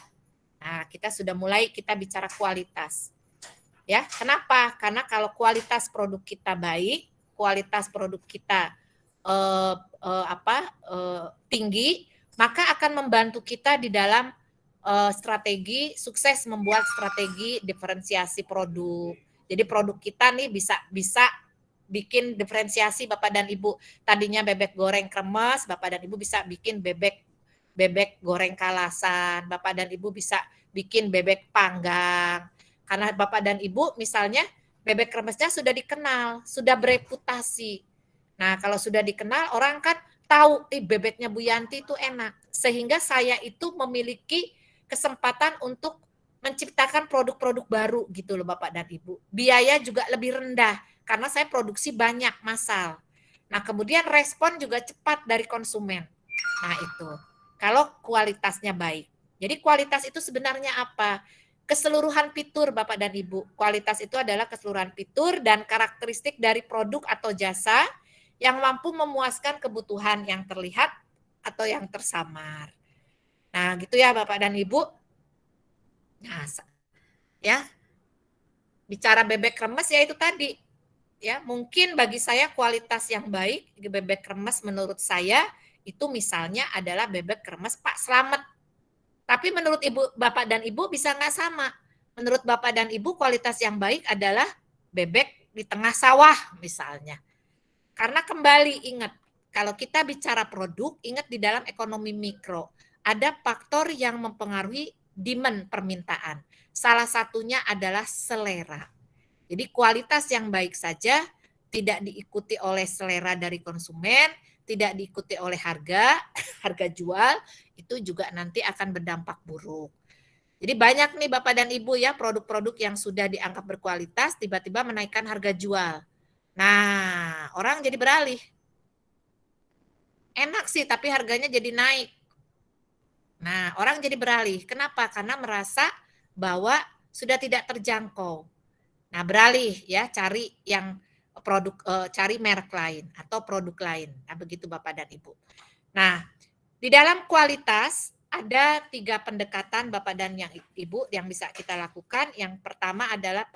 Nah, kita sudah mulai bicara kualitas. Ya, kenapa? Karena kalau kualitas produk kita baik, kualitas produk kita tinggi, maka akan membantu kita di dalam strategi sukses membuat strategi diferensiasi produk. Jadi produk kita nih bisa bikin diferensiasi Bapak dan Ibu. Tadinya bebek goreng kremes, Bapak dan Ibu bisa bikin bebek goreng kalasan. Bapak dan Ibu bisa bikin bebek panggang. Karena Bapak dan Ibu misalnya bebek kremesnya sudah dikenal, sudah bereputasi. Nah, kalau sudah dikenal, orang kan tahu bebeknya Bu Yanti itu enak. Sehingga saya itu memiliki kesempatan untuk menciptakan produk-produk baru gitu loh Bapak dan Ibu. Biaya juga lebih rendah karena saya produksi banyak massal. Nah, kemudian respon juga cepat dari konsumen. Nah, itu. Kalau kualitasnya baik. Jadi kualitas itu sebenarnya apa? Keseluruhan fitur Bapak dan Ibu. Kualitas itu adalah keseluruhan fitur dan karakteristik dari produk atau jasa yang mampu memuaskan kebutuhan yang terlihat atau yang tersamar. Nah, gitu ya Bapak dan Ibu. Nah, ya. Bicara bebek kremes ya itu tadi. Ya, mungkin bagi saya kualitas yang baik bebek kremes menurut saya itu misalnya adalah bebek kremes Pak Slamet. Tapi menurut Bapak dan Ibu bisa nggak sama. Menurut Bapak dan Ibu kualitas yang baik adalah bebek di tengah sawah misalnya. Karena kembali ingat, kalau kita bicara produk, ingat di dalam ekonomi mikro, ada faktor yang mempengaruhi demand permintaan. Salah satunya adalah selera. Jadi kualitas yang baik saja tidak diikuti oleh selera dari konsumen, tidak diikuti oleh harga jual, itu juga nanti akan berdampak buruk. Jadi banyak nih Bapak dan Ibu ya produk-produk yang sudah dianggap berkualitas tiba-tiba menaikkan harga jual. Nah, orang jadi beralih. Enak sih, tapi harganya jadi naik. Nah, orang jadi beralih. Kenapa? Karena merasa bahwa sudah tidak terjangkau. Nah, beralih ya, cari yang cari merek lain atau produk lain. Nah, begitu Bapak dan Ibu. Nah, di dalam kualitas ada 3 pendekatan Bapak dan Ibu yang bisa kita lakukan. Yang pertama adalah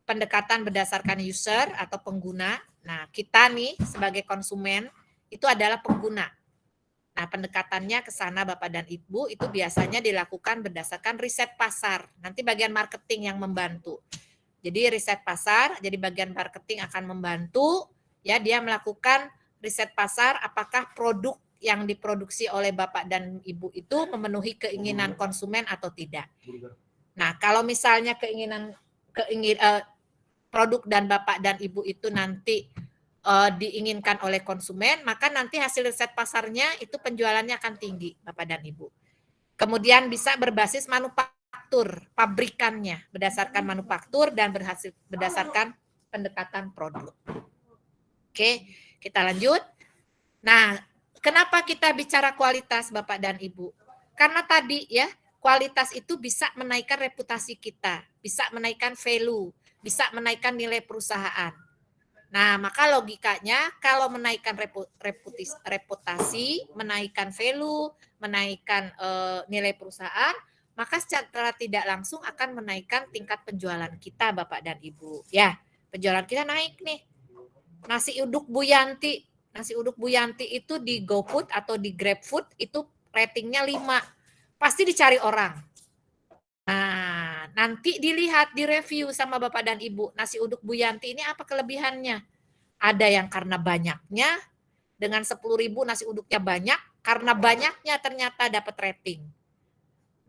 pendekatan berdasarkan user atau pengguna. Nah, kita nih sebagai konsumen itu adalah pengguna. Nah, pendekatannya ke sana Bapak dan Ibu itu biasanya dilakukan berdasarkan riset pasar. Nanti bagian marketing yang membantu. Jadi riset pasar, jadi bagian marketing akan membantu ya dia melakukan riset pasar apakah produk yang diproduksi oleh Bapak dan Ibu itu memenuhi keinginan konsumen atau tidak. Nah, kalau misalnya produk dan Bapak dan Ibu itu nanti diinginkan oleh konsumen, maka nanti hasil riset pasarnya itu penjualannya akan tinggi, Bapak dan Ibu. Kemudian bisa berbasis manufaktur, pabrikannya, berdasarkan manufaktur dan berdasarkan pendekatan produk. Oke, kita lanjut. Nah, kenapa kita bicara kualitas, Bapak dan Ibu? Karena tadi ya, kualitas itu bisa menaikkan reputasi kita, bisa menaikkan value, bisa menaikkan nilai perusahaan. Nah, maka logikanya kalau menaikkan reputasi, menaikkan value, menaikkan nilai perusahaan, maka secara tidak langsung akan menaikkan tingkat penjualan kita, Bapak dan Ibu. Ya, penjualan kita naik nih. Nasi uduk Bu Yanti itu di GoFood atau di GrabFood itu ratingnya 5. Pasti dicari orang. Nah, nanti dilihat, direview sama Bapak dan Ibu. Nasi uduk Bu Yanti ini apa kelebihannya? Ada yang karena banyaknya, dengan 10.000 nasi uduknya banyak, karena banyaknya ternyata dapat rating.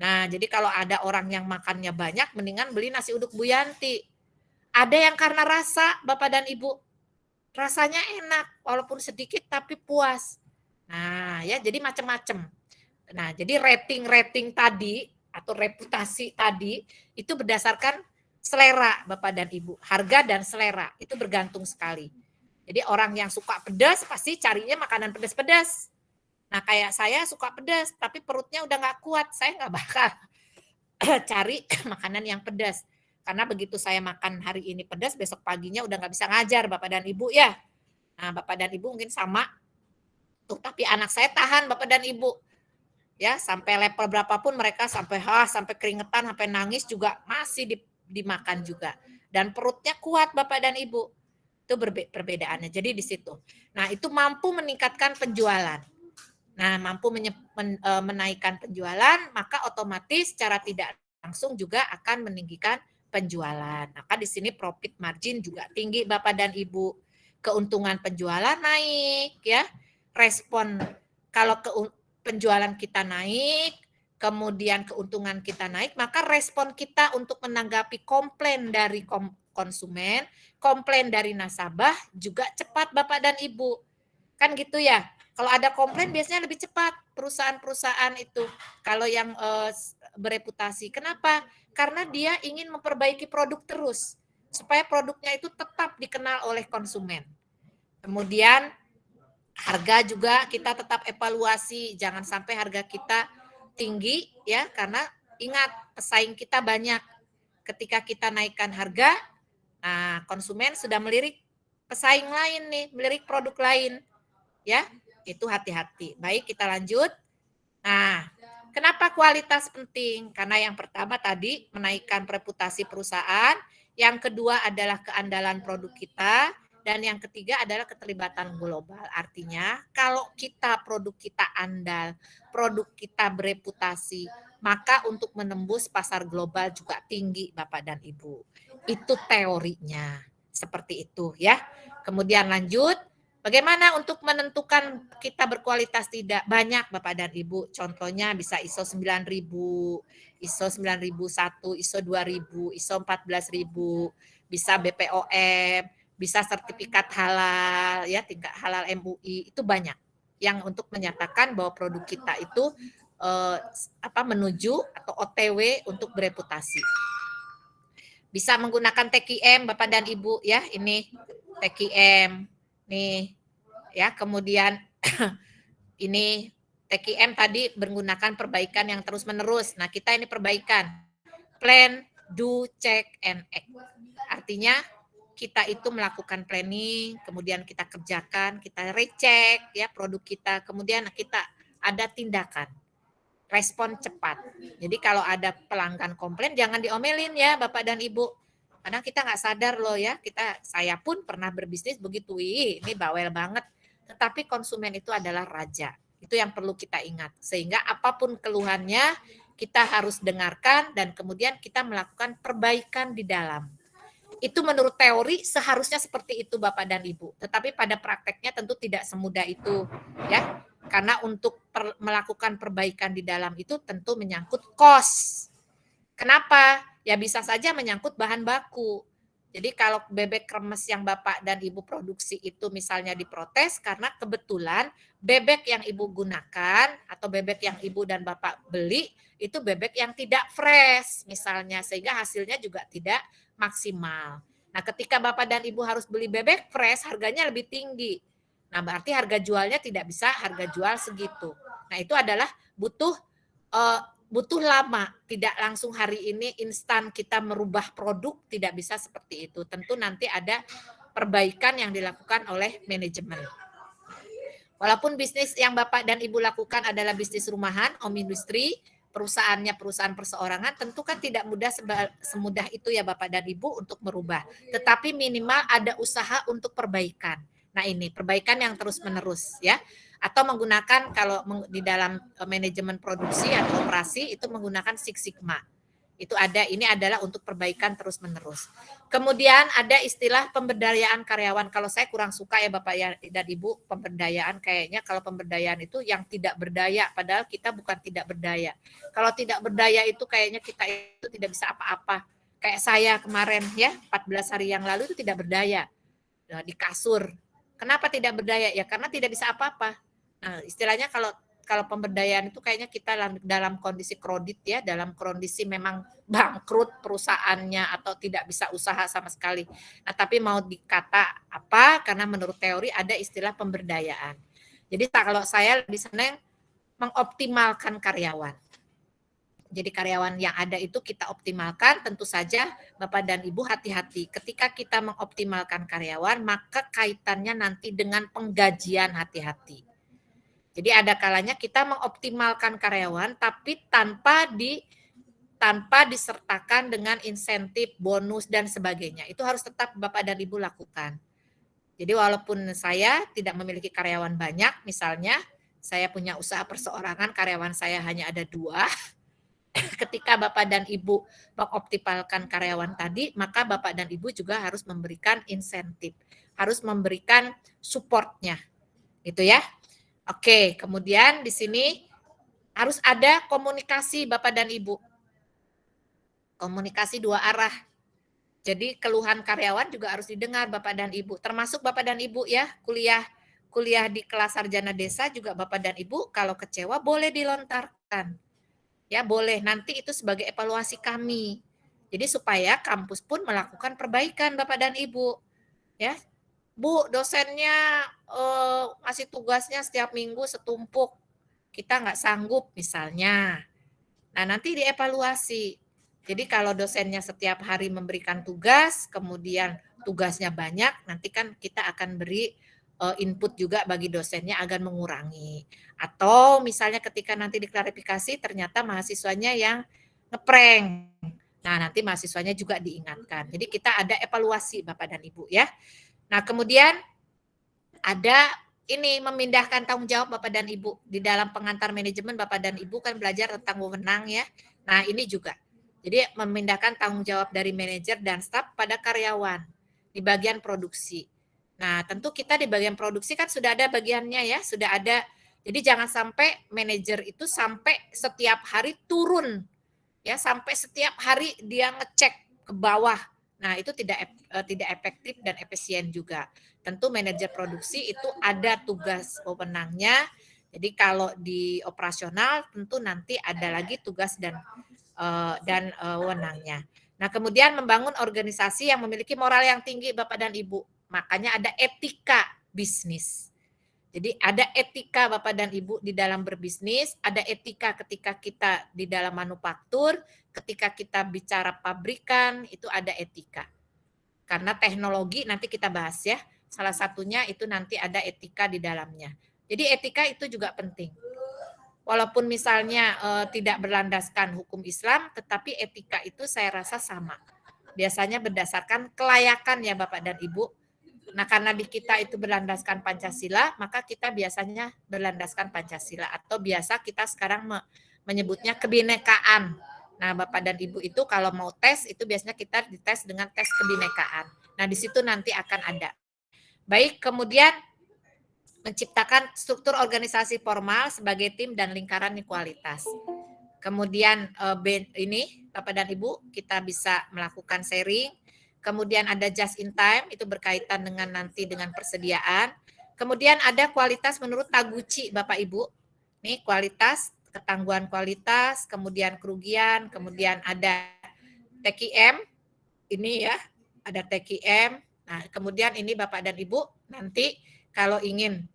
Nah, jadi kalau ada orang yang makannya banyak, mendingan beli nasi uduk Bu Yanti. Ada yang karena rasa, Bapak dan Ibu. Rasanya enak, walaupun sedikit tapi puas. Nah, ya jadi macam-macam. Nah, jadi rating tadi, atau reputasi tadi itu berdasarkan selera Bapak dan Ibu. Harga dan selera itu bergantung sekali. Jadi orang yang suka pedas pasti carinya makanan pedas-pedas. Nah kayak saya suka pedas tapi perutnya udah nggak kuat, saya nggak bakal cari makanan yang pedas. Karena begitu saya makan hari ini pedas, besok paginya udah nggak bisa ngajar Bapak dan Ibu ya. Nah Bapak dan Ibu mungkin sama. Tuh, tapi anak saya tahan Bapak dan Ibu. Ya, sampai level berapapun mereka sampai keringetan, sampai nangis juga masih dimakan juga. Dan perutnya kuat Bapak dan Ibu. Itu perbedaannya. Jadi di situ. Nah, itu mampu meningkatkan penjualan. Nah, mampu menaikkan penjualan, maka otomatis secara tidak langsung juga akan meninggikan penjualan. Maka di sini profit margin juga tinggi Bapak dan Ibu. Keuntungan penjualan naik ya. Respon kalau penjualan kita naik, kemudian keuntungan kita naik, maka respon kita untuk menanggapi komplain dari konsumen, komplain dari nasabah juga cepat Bapak dan Ibu. Kan gitu ya. Kalau ada komplain biasanya lebih cepat perusahaan-perusahaan itu. Kalau yang bereputasi. Kenapa? Karena dia ingin memperbaiki produk terus. Supaya produknya itu tetap dikenal oleh konsumen. Kemudian harga juga kita tetap evaluasi, jangan sampai harga kita tinggi ya, karena ingat pesaing kita banyak. Ketika kita naikkan harga, nah konsumen sudah melirik pesaing lain nih, melirik produk lain. Ya, itu hati-hati. Baik, kita lanjut. Nah, kenapa kualitas penting? Karena yang pertama tadi menaikkan reputasi perusahaan, yang kedua adalah keandalan produk kita, dan yang ketiga adalah keterlibatan global. Artinya kalau produk kita andal, produk kita bereputasi, maka untuk menembus pasar global juga tinggi Bapak dan Ibu. Itu teorinya. Seperti itu ya. Kemudian lanjut, bagaimana untuk menentukan kita berkualitas tidak? Banyak Bapak dan Ibu. Contohnya bisa ISO 9000, ISO 9001, ISO 2000, ISO 14000, bisa BPOM, bisa sertifikat halal ya, tingkat halal MUI, itu banyak yang untuk menyatakan bahwa produk kita itu menuju atau OTW untuk bereputasi. Bisa menggunakan TQM Bapak dan Ibu ya, ini TQM nih ya, kemudian ini TQM tadi menggunakan perbaikan yang terus-menerus. Nah, kita ini perbaikan. Plan, do, check, and act. Artinya kita itu melakukan planning, kemudian kita kerjakan, kita recheck ya produk kita, kemudian kita ada tindakan, respon cepat. Jadi kalau ada pelanggan komplain jangan diomelin ya Bapak dan Ibu. Kadang kita nggak sadar loh ya, saya pun pernah berbisnis begitu, ini bawel banget. Tetapi konsumen itu adalah raja Itu yang perlu kita ingat. Sehingga apapun keluhannya kita harus dengarkan dan kemudian kita melakukan perbaikan di dalam. Itu menurut teori seharusnya seperti itu Bapak dan Ibu. Tetapi pada prakteknya tentu tidak semudah itu ya. Karena untuk melakukan perbaikan di dalam itu tentu menyangkut kos. Kenapa? Ya bisa saja menyangkut bahan baku. Jadi kalau bebek kremes yang Bapak dan Ibu produksi itu misalnya diprotes karena kebetulan bebek yang Ibu gunakan atau bebek yang Ibu dan Bapak beli itu bebek yang tidak fresh misalnya sehingga hasilnya juga tidak maksimal. Nah, ketika Bapak dan Ibu harus beli bebek fresh harganya lebih tinggi. Nah, berarti harga jualnya tidak bisa harga jual segitu. Nah, itu adalah butuh lama, tidak langsung hari ini instan kita merubah produk, tidak bisa seperti itu. Tentu nanti ada perbaikan yang dilakukan oleh manajemen. Walaupun bisnis yang Bapak dan Ibu lakukan adalah bisnis rumahan, home industry, perusahaannya perusahaan perseorangan, tentu kan tidak mudah semudah itu ya Bapak dan Ibu untuk merubah. Tetapi minimal ada usaha untuk perbaikan. Nah ini perbaikan yang terus-menerus ya. Atau menggunakan kalau di dalam manajemen produksi atau operasi itu menggunakan Six Sigma. Itu ada, ini adalah untuk perbaikan terus-menerus. Kemudian ada istilah pemberdayaan karyawan. Kalau saya kurang suka ya Bapak dan Ibu, pemberdayaan kayaknya kalau pemberdayaan itu yang tidak berdaya, padahal kita bukan tidak berdaya. Kalau tidak berdaya itu kayaknya kita itu tidak bisa apa-apa. Kayak saya kemarin ya, 14 hari yang lalu itu tidak berdaya. Nah, di kasur. Kenapa tidak berdaya? Ya karena tidak bisa apa-apa. Nah, istilahnya kalau pemberdayaan itu kayaknya kita dalam kondisi kredit ya, dalam kondisi memang bangkrut perusahaannya atau tidak bisa usaha sama sekali. Nah, tapi mau dikata apa? Karena menurut teori ada istilah pemberdayaan. Jadi kalau saya lebih senang mengoptimalkan karyawan. Jadi karyawan yang ada itu kita optimalkan, tentu saja Bapak dan Ibu hati-hati. Ketika kita mengoptimalkan karyawan, maka kaitannya nanti dengan penggajian hati-hati. Jadi ada kalanya kita mengoptimalkan karyawan tapi tanpa disertakan dengan insentif, bonus dan sebagainya. Itu harus tetap Bapak dan Ibu lakukan. Jadi walaupun saya tidak memiliki karyawan banyak, misalnya saya punya usaha perseorangan, karyawan saya hanya ada 2. Ketika Bapak dan Ibu mengoptimalkan karyawan tadi, maka Bapak dan Ibu juga harus memberikan insentif, harus memberikan supportnya, gitu ya. Oke, kemudian di sini harus ada komunikasi Bapak dan Ibu. Komunikasi 2 arah. Jadi keluhan karyawan juga harus didengar Bapak dan Ibu. Termasuk Bapak dan Ibu ya, kuliah di kelas sarjana desa juga Bapak dan Ibu kalau kecewa boleh dilontarkan. Ya, boleh. Nanti itu sebagai evaluasi kami. Jadi supaya kampus pun melakukan perbaikan Bapak dan Ibu. Ya. Bu, dosennya ngasih tugasnya setiap minggu setumpuk. Kita nggak sanggup misalnya. Nah, nanti dievaluasi. Jadi kalau dosennya setiap hari memberikan tugas, kemudian tugasnya banyak, nanti kan kita akan beri input juga bagi dosennya agar mengurangi. Atau misalnya ketika nanti diklarifikasi ternyata mahasiswanya yang ngeprank. Nah, nanti mahasiswanya juga diingatkan. Jadi kita ada evaluasi Bapak dan Ibu ya. Nah, kemudian ada ini memindahkan tanggung jawab Bapak dan Ibu. Di dalam pengantar manajemen Bapak dan Ibu kan belajar tentang wewenang ya. Nah, ini juga. Jadi memindahkan tanggung jawab dari manajer dan staf pada karyawan di bagian produksi. Nah, tentu kita di bagian produksi kan sudah ada bagiannya ya, sudah ada. Jadi jangan sampai manajer itu sampai setiap hari turun. Ya, sampai setiap hari dia ngecek ke bawah. Nah, itu tidak efektif dan efisien juga. Tentu manajer produksi itu ada tugas wewenangnya. Jadi kalau di operasional tentu nanti ada lagi tugas dan wewenangnya. Nah, kemudian membangun organisasi yang memiliki moral yang tinggi Bapak dan Ibu. Makanya ada etika bisnis. Jadi ada etika Bapak dan Ibu di dalam berbisnis, ada etika ketika kita di dalam manufaktur, ketika kita bicara pabrikan, itu ada etika. Karena teknologi nanti kita bahas ya, salah satunya itu nanti ada etika di dalamnya. Jadi etika itu juga penting. Walaupun misalnya tidak berlandaskan hukum Islam, tetapi etika itu saya rasa sama. Biasanya berdasarkan kelayakan ya Bapak dan Ibu. Nah, karena di kita itu berlandaskan Pancasila, maka kita biasanya berlandaskan Pancasila atau biasa kita sekarang menyebutnya kebinekaan. Nah, Bapak dan Ibu itu kalau mau tes itu biasanya kita dites dengan tes kebinekaan. Nah, di situ nanti akan ada. Baik, kemudian menciptakan struktur organisasi formal sebagai tim dan lingkaran kualitas. Kemudian ini Bapak dan Ibu kita bisa melakukan sharing. Kemudian ada just in time, itu berkaitan dengan nanti dengan persediaan. Kemudian ada kualitas menurut Taguchi, Bapak Ibu. Ini kualitas, ketangguhan kualitas, kemudian kerugian, kemudian ada TQM, ini ya, ada TQM. Nah, kemudian ini Bapak dan Ibu, nanti kalau ingin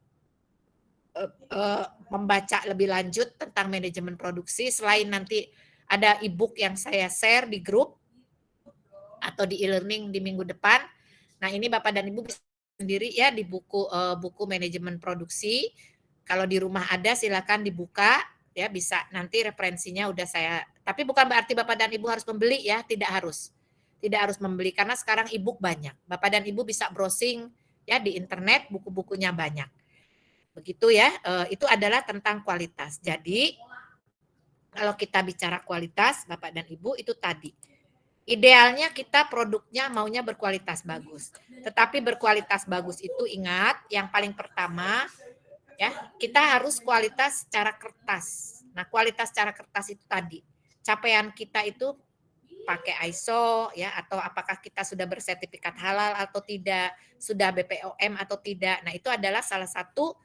membaca lebih lanjut tentang manajemen produksi, selain nanti ada e-book yang saya share di grup, atau di e-learning di minggu depan. Nah, ini Bapak dan Ibu bisa sendiri ya di buku manajemen produksi. Kalau di rumah ada silakan dibuka ya, bisa nanti referensinya udah saya. Tapi bukan berarti Bapak dan Ibu harus membeli ya, tidak harus. Tidak harus membeli karena sekarang e-book banyak. Bapak dan Ibu bisa browsing ya di internet, buku-bukunya banyak. Begitu ya, itu adalah tentang kualitas. Jadi kalau kita bicara kualitas Bapak dan Ibu itu tadi. Idealnya kita produknya maunya berkualitas bagus. Tetapi berkualitas bagus itu ingat, yang paling pertama ya, kita harus kualitas secara kertas. Nah, kualitas secara kertas itu tadi. Capaian kita itu pakai ISO ya, atau apakah kita sudah bersertifikat halal atau tidak, sudah BPOM atau tidak. Nah, itu adalah salah satu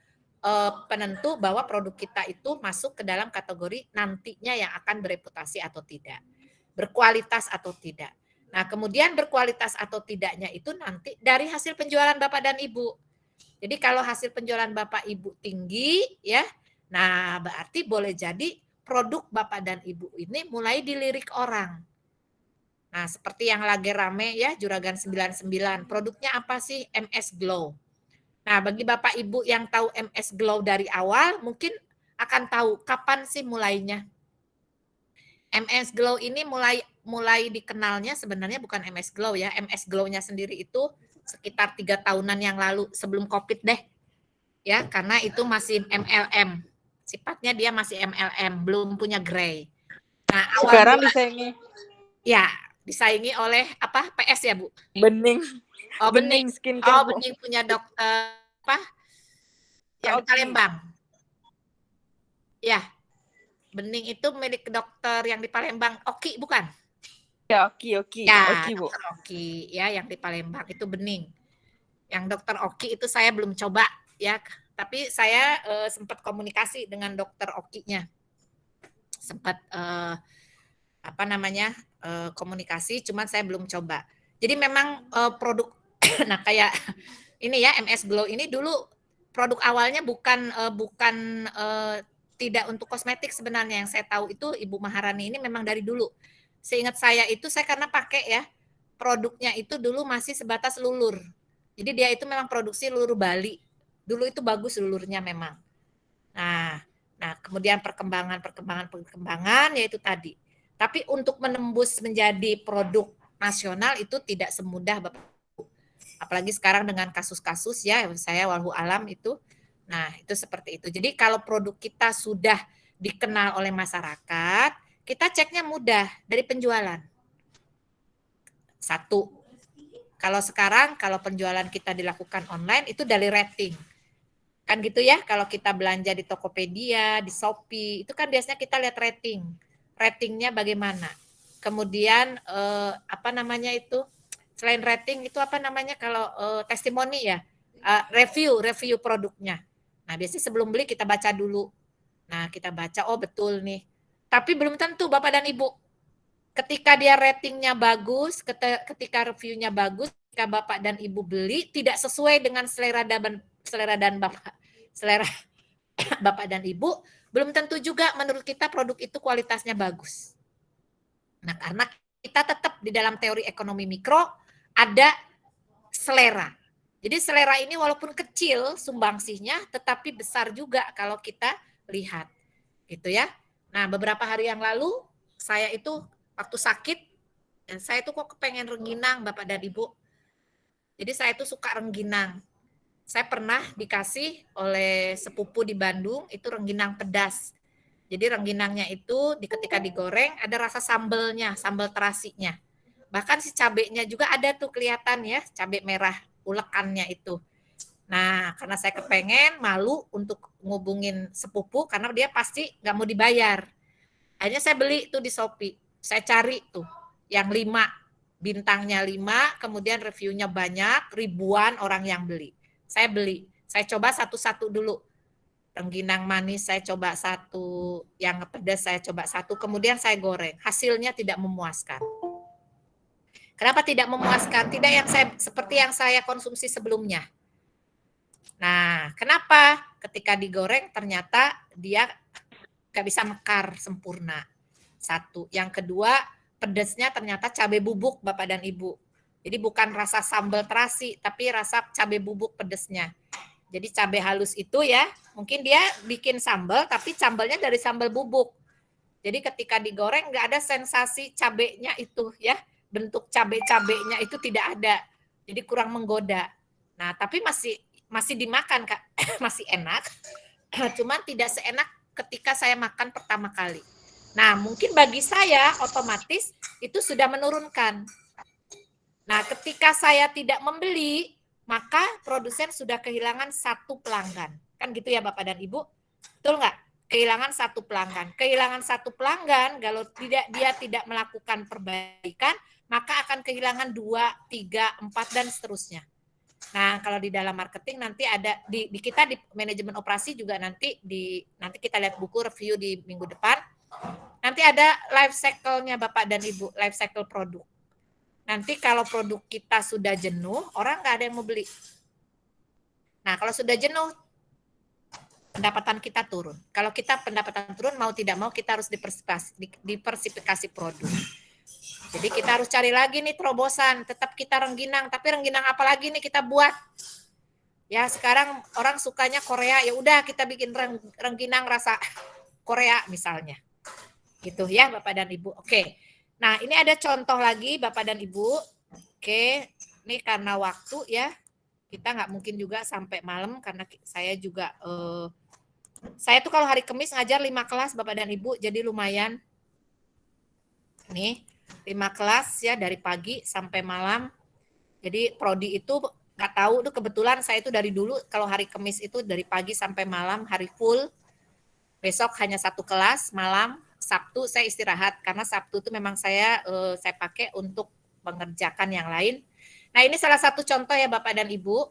penentu bahwa produk kita itu masuk ke dalam kategori nantinya yang akan bereputasi atau tidak, berkualitas atau tidak. Nah, kemudian berkualitas atau tidaknya itu nanti dari hasil penjualan Bapak dan Ibu. Jadi kalau hasil penjualan Bapak Ibu tinggi ya, nah berarti boleh jadi produk Bapak dan Ibu ini mulai dilirik orang. Nah, seperti yang lagi rame ya, Juragan 99. Produknya apa sih? MS Glow. Nah, bagi Bapak Ibu yang tahu MS Glow dari awal, mungkin akan tahu kapan sih mulainya. MS Glow ini mulai dikenalnya sebenarnya bukan MS Glow ya. MS Glow-nya sendiri itu sekitar 3 tahunan yang lalu sebelum COVID deh. Ya, karena itu masih MLM. Sifatnya dia masih MLM, belum punya Grey. Nah, sekarang disaingi. Ya, disaingi oleh apa? PS ya, Bu? Bening. Oh, Bening Skincare. Oh, Bening punya dokter apa? Yang di Palembang. Ya. Bening itu milik dokter yang di Palembang, Oki bukan? Ya, Oki. Ya, Oki, Bu. dokter Oki ya, yang di Palembang itu Bening. Yang dokter Oki itu saya belum coba ya, tapi saya sempat komunikasi dengan dokter Okinya. Sempat komunikasi, cuman saya belum coba. Jadi memang produk nah kayak ini ya, MS Glow ini dulu produk awalnya bukan tidak untuk kosmetik sebenarnya. Yang saya tahu itu Ibu Maharani ini memang dari dulu. Seingat saya itu saya karena pakai ya, produknya itu dulu masih sebatas lulur. Jadi dia itu memang produksi lulur Bali. Dulu itu bagus lulurnya memang. Nah kemudian perkembangan yaitu tadi. Tapi untuk menembus menjadi produk nasional itu tidak semudah Bapak. Apalagi sekarang dengan kasus-kasus ya, saya walhu alam itu. Nah, itu seperti itu. Jadi kalau produk kita sudah dikenal oleh masyarakat, kita ceknya mudah dari penjualan. Satu. Kalau sekarang, kalau penjualan kita dilakukan online, itu dari rating. Kan gitu ya, kalau kita belanja di Tokopedia, di Shopee, itu kan biasanya kita lihat rating. Ratingnya bagaimana. Kemudian, selain rating, itu kalau testimoni ya, review produknya. Nah, biasanya sebelum beli kita baca dulu. Nah, kita baca, oh betul nih. Tapi belum tentu Bapak dan Ibu. Ketika dia ratingnya bagus, ketika reviewnya bagus, ketika Bapak dan Ibu beli, tidak sesuai dengan selera Bapak dan Ibu, belum tentu juga menurut kita produk itu kualitasnya bagus. Nah, karena kita tetap di dalam teori ekonomi mikro, ada selera. Jadi selera ini walaupun kecil sumbangsihnya, tetapi besar juga kalau kita lihat, gitu ya. Nah, beberapa hari yang lalu saya itu waktu sakit, dan saya itu kok kepengen rengginang Bapak dan Ibu. Jadi saya itu suka rengginang. Saya pernah dikasih oleh sepupu di Bandung itu rengginang pedas. Jadi rengginangnya itu ketika digoreng ada rasa sambelnya, sambal terasinya. Bahkan si cabenya juga ada tuh kelihatan ya, cabai merah ulekannya itu. Nah, karena saya kepengen, malu untuk ngubungin sepupu karena dia pasti nggak mau dibayar. Akhirnya saya beli tuh di Shopee. Saya cari tuh yang 5, bintangnya 5, kemudian reviewnya banyak, ribuan orang yang beli. Saya beli, saya coba satu-satu dulu. Rengginang manis saya coba 1, yang pedas saya coba 1, kemudian saya goreng. Hasilnya tidak memuaskan. Kenapa tidak memuaskan? Tidak yang seperti yang saya konsumsi sebelumnya. Nah, kenapa? Ketika digoreng ternyata dia nggak bisa mekar sempurna. 1. Yang kedua, pedasnya ternyata cabai bubuk Bapak dan Ibu. Jadi bukan rasa sambal terasi, tapi rasa cabai bubuk pedasnya. Jadi cabai halus itu ya, mungkin dia bikin sambal, tapi sambalnya dari sambal bubuk. Jadi ketika digoreng nggak ada sensasi cabainya itu ya, bentuk cabai-cabainya itu tidak ada. Jadi kurang menggoda. Nah, tapi masih dimakan Kak, masih enak. Cuman tidak seenak ketika saya makan pertama kali. Nah, mungkin bagi saya otomatis itu sudah menurunkan. Nah, ketika saya tidak membeli, maka produsen sudah kehilangan 1 pelanggan. Kan gitu ya Bapak dan Ibu? Betul nggak? Kehilangan 1 pelanggan. Kehilangan 1 pelanggan, kalau dia tidak melakukan perbaikan, maka akan kehilangan 2, 3, 4, dan seterusnya. Nah, kalau di dalam marketing nanti ada di kita di manajemen operasi juga nanti kita lihat buku review di minggu depan. Nanti ada life cycle-nya Bapak dan Ibu, life cycle produk. Nanti kalau produk kita sudah jenuh, orang nggak ada yang mau beli. Nah, kalau sudah jenuh, pendapatan kita turun. Kalau kita pendapatan turun, mau tidak mau kita harus diversifikasi produk. Jadi kita harus cari lagi nih terobosan, tetap kita rengginang, tapi rengginang apa lagi nih kita buat? Ya sekarang orang sukanya Korea, ya udah kita bikin rengginang rasa Korea misalnya. Gitu ya Bapak dan Ibu. Oke. Nah, ini ada contoh lagi Bapak dan Ibu. Oke, ini karena waktu ya. Kita nggak mungkin juga sampai malam karena saya juga saya tuh kalau hari Kamis ngajar 5 kelas Bapak dan Ibu, jadi lumayan. Nih 5 kelas ya dari pagi sampai malam. Jadi prodi itu nggak tahu tuh kebetulan saya itu dari dulu kalau hari Kamis itu dari pagi sampai malam hari full. Besok hanya 1 kelas malam. Sabtu saya istirahat karena Sabtu itu memang saya pakai untuk mengerjakan yang lain. Nah ini salah satu contoh ya Bapak dan Ibu.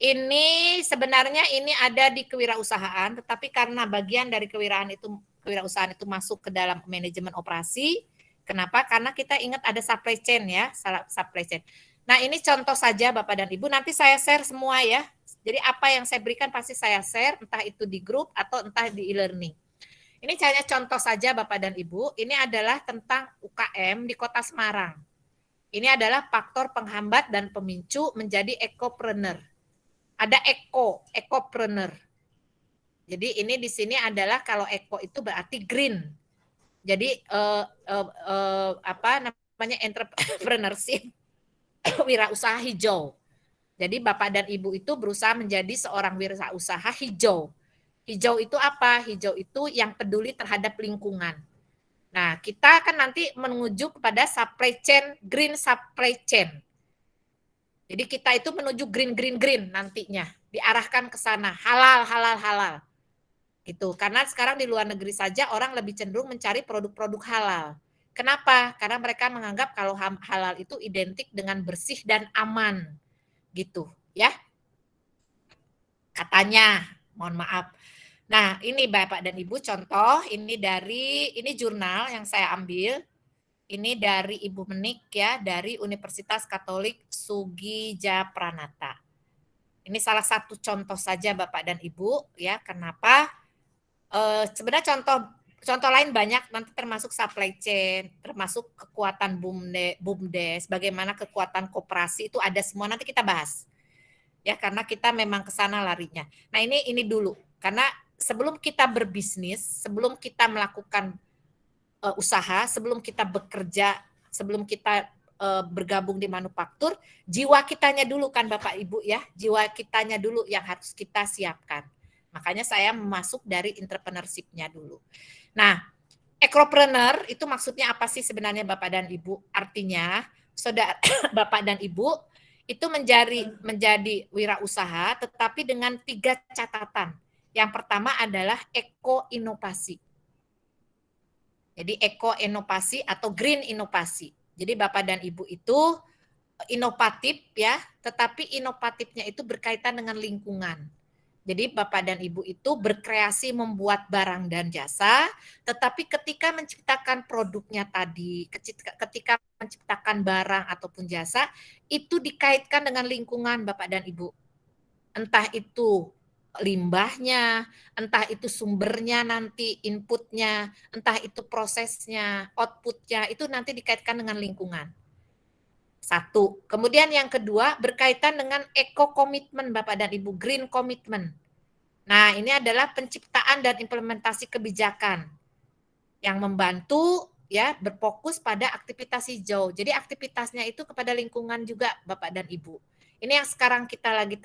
Ini sebenarnya ini ada di kewirausahaan, tetapi karena bagian dari kewirausahaan itu masuk ke dalam manajemen operasi. Kenapa? Karena kita ingat ada supply chain ya, supply chain. Nah ini contoh saja Bapak dan Ibu, nanti saya share semua ya. Jadi apa yang saya berikan pasti saya share, entah itu di grup atau entah di e-learning. Ini hanya contoh saja Bapak dan Ibu, ini adalah tentang UKM di Kota Semarang. Ini adalah faktor penghambat dan pemicu menjadi ekopreneur. Ada ekopreneur. Jadi ini di sini adalah kalau eko itu berarti green. Jadi apa namanya entrepreneurship, wirausaha hijau. Jadi Bapak dan Ibu itu berusaha menjadi seorang wirausaha hijau. Hijau itu apa? Hijau itu yang peduli terhadap lingkungan. Nah, kita akan nanti menuju kepada supply chain, green supply chain. Jadi kita itu menuju green nantinya, diarahkan ke sana, halal. Gitu. Karena sekarang di luar negeri saja orang lebih cenderung mencari produk-produk halal. Kenapa? Karena mereka menganggap kalau halal itu identik dengan bersih dan aman. Gitu, ya. Katanya, mohon maaf. Nah, ini Bapak dan Ibu contoh, ini jurnal yang saya ambil. Ini dari Ibu Menik ya, dari Universitas Katolik Sugija Pranata. Ini salah satu contoh saja Bapak dan Ibu ya, kenapa? Sebenarnya contoh lain banyak, nanti termasuk supply chain, termasuk kekuatan BUMDes, bagaimana kekuatan koperasi itu ada semua, nanti kita bahas. Ya, karena kita memang ke sana larinya. Nah, ini dulu. Karena sebelum kita berbisnis, sebelum kita melakukan usaha, sebelum kita bekerja, sebelum kita bergabung di manufaktur, jiwa kitanya dulu kan Bapak Ibu ya, jiwa kitanya dulu yang harus kita siapkan. Makanya saya masuk dari entrepreneurship-nya dulu. Nah, ekopreneur itu maksudnya apa sih sebenarnya Bapak dan Ibu? Artinya, saudara Bapak dan Ibu itu menjadi wirausaha tetapi dengan 3 catatan. Yang pertama adalah eko-inovasi. Jadi eko-inovasi atau green inovasi. Jadi Bapak dan Ibu itu inovatif ya, tetapi inovatifnya itu berkaitan dengan lingkungan. Jadi Bapak dan Ibu itu berkreasi membuat barang dan jasa, tetapi ketika menciptakan produknya tadi, ketika menciptakan barang ataupun jasa, itu dikaitkan dengan lingkungan Bapak dan Ibu. Entah itu limbahnya, entah itu sumbernya nanti, inputnya, entah itu prosesnya, outputnya, itu nanti dikaitkan dengan lingkungan. Satu. Kemudian yang kedua berkaitan dengan eco-komitmen Bapak dan Ibu, green commitment. Nah, ini adalah penciptaan dan implementasi kebijakan yang membantu ya berfokus pada aktivitas hijau. Jadi aktivitasnya itu kepada lingkungan juga Bapak dan Ibu. Ini yang sekarang kita lagi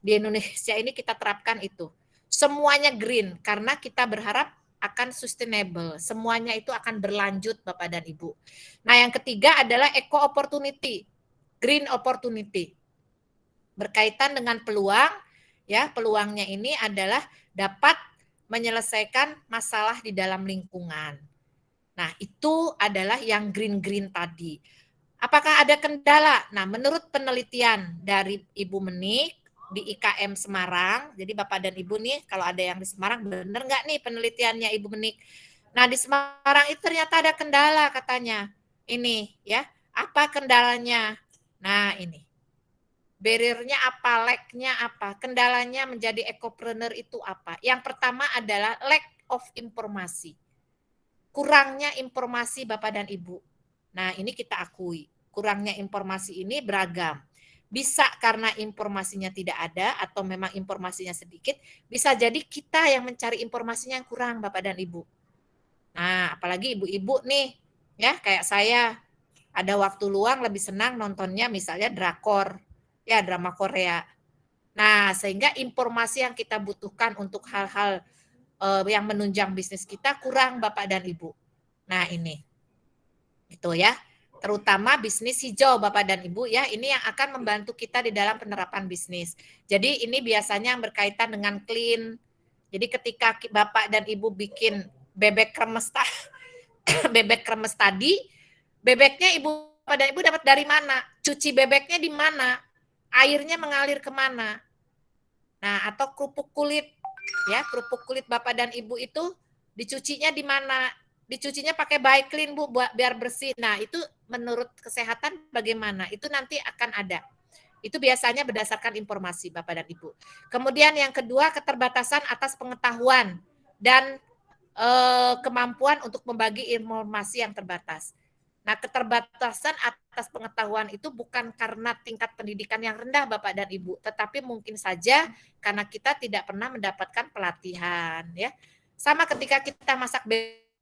di Indonesia ini kita terapkan itu. Semuanya green karena kita berharap akan sustainable. Semuanya itu akan berlanjut Bapak dan Ibu. Nah, yang ketiga adalah eco opportunity, green opportunity. Berkaitan dengan peluang, ya, peluangnya ini adalah dapat menyelesaikan masalah di dalam lingkungan. Nah, itu adalah yang green-green tadi. Apakah ada kendala? Nah, menurut penelitian dari Ibu Menik di IKM Semarang, jadi Bapak dan Ibu nih, kalau ada yang di Semarang, benar nggak nih penelitiannya Ibu Menik? Nah, di Semarang itu ternyata ada kendala katanya. Ini ya, apa kendalanya? Nah, ini. Barrier-nya apa, lag-nya apa, kendalanya menjadi ekopreneur itu apa? Yang pertama adalah lack of informasi. Kurangnya informasi Bapak dan Ibu. Nah, ini kita akui. Kurangnya informasi ini beragam. Bisa karena informasinya tidak ada atau memang informasinya sedikit, bisa jadi kita yang mencari informasinya yang kurang Bapak dan Ibu. Nah, apalagi ibu-ibu nih, ya kayak saya ada waktu luang lebih senang nontonnya misalnya drakor, ya drama Korea. Nah, sehingga informasi yang kita butuhkan untuk hal-hal yang menunjang bisnis kita kurang Bapak dan Ibu. Nah, ini. Itu ya. Terutama bisnis hijau Bapak dan Ibu ya, ini yang akan membantu kita di dalam penerapan bisnis. Jadi ini biasanya yang berkaitan dengan clean. Jadi ketika Bapak dan Ibu bikin bebek kremes bebek kremes tadi, bebeknya Bapak dan Ibu dapat dari mana? Cuci bebeknya di mana? Airnya mengalir kemana? Nah, atau kerupuk kulit ya, kerupuk kulit Bapak dan Ibu itu dicucinya di mana? Dicucinya pakai Biclean Bu biar bersih. Nah, itu menurut kesehatan bagaimana? Itu nanti akan ada. Itu biasanya berdasarkan informasi Bapak dan Ibu. Kemudian yang kedua, keterbatasan atas pengetahuan dan kemampuan untuk membagi informasi yang terbatas. Nah, keterbatasan atas pengetahuan itu bukan karena tingkat pendidikan yang rendah Bapak dan Ibu, tetapi mungkin saja karena kita tidak pernah mendapatkan pelatihan ya. Sama ketika kita masak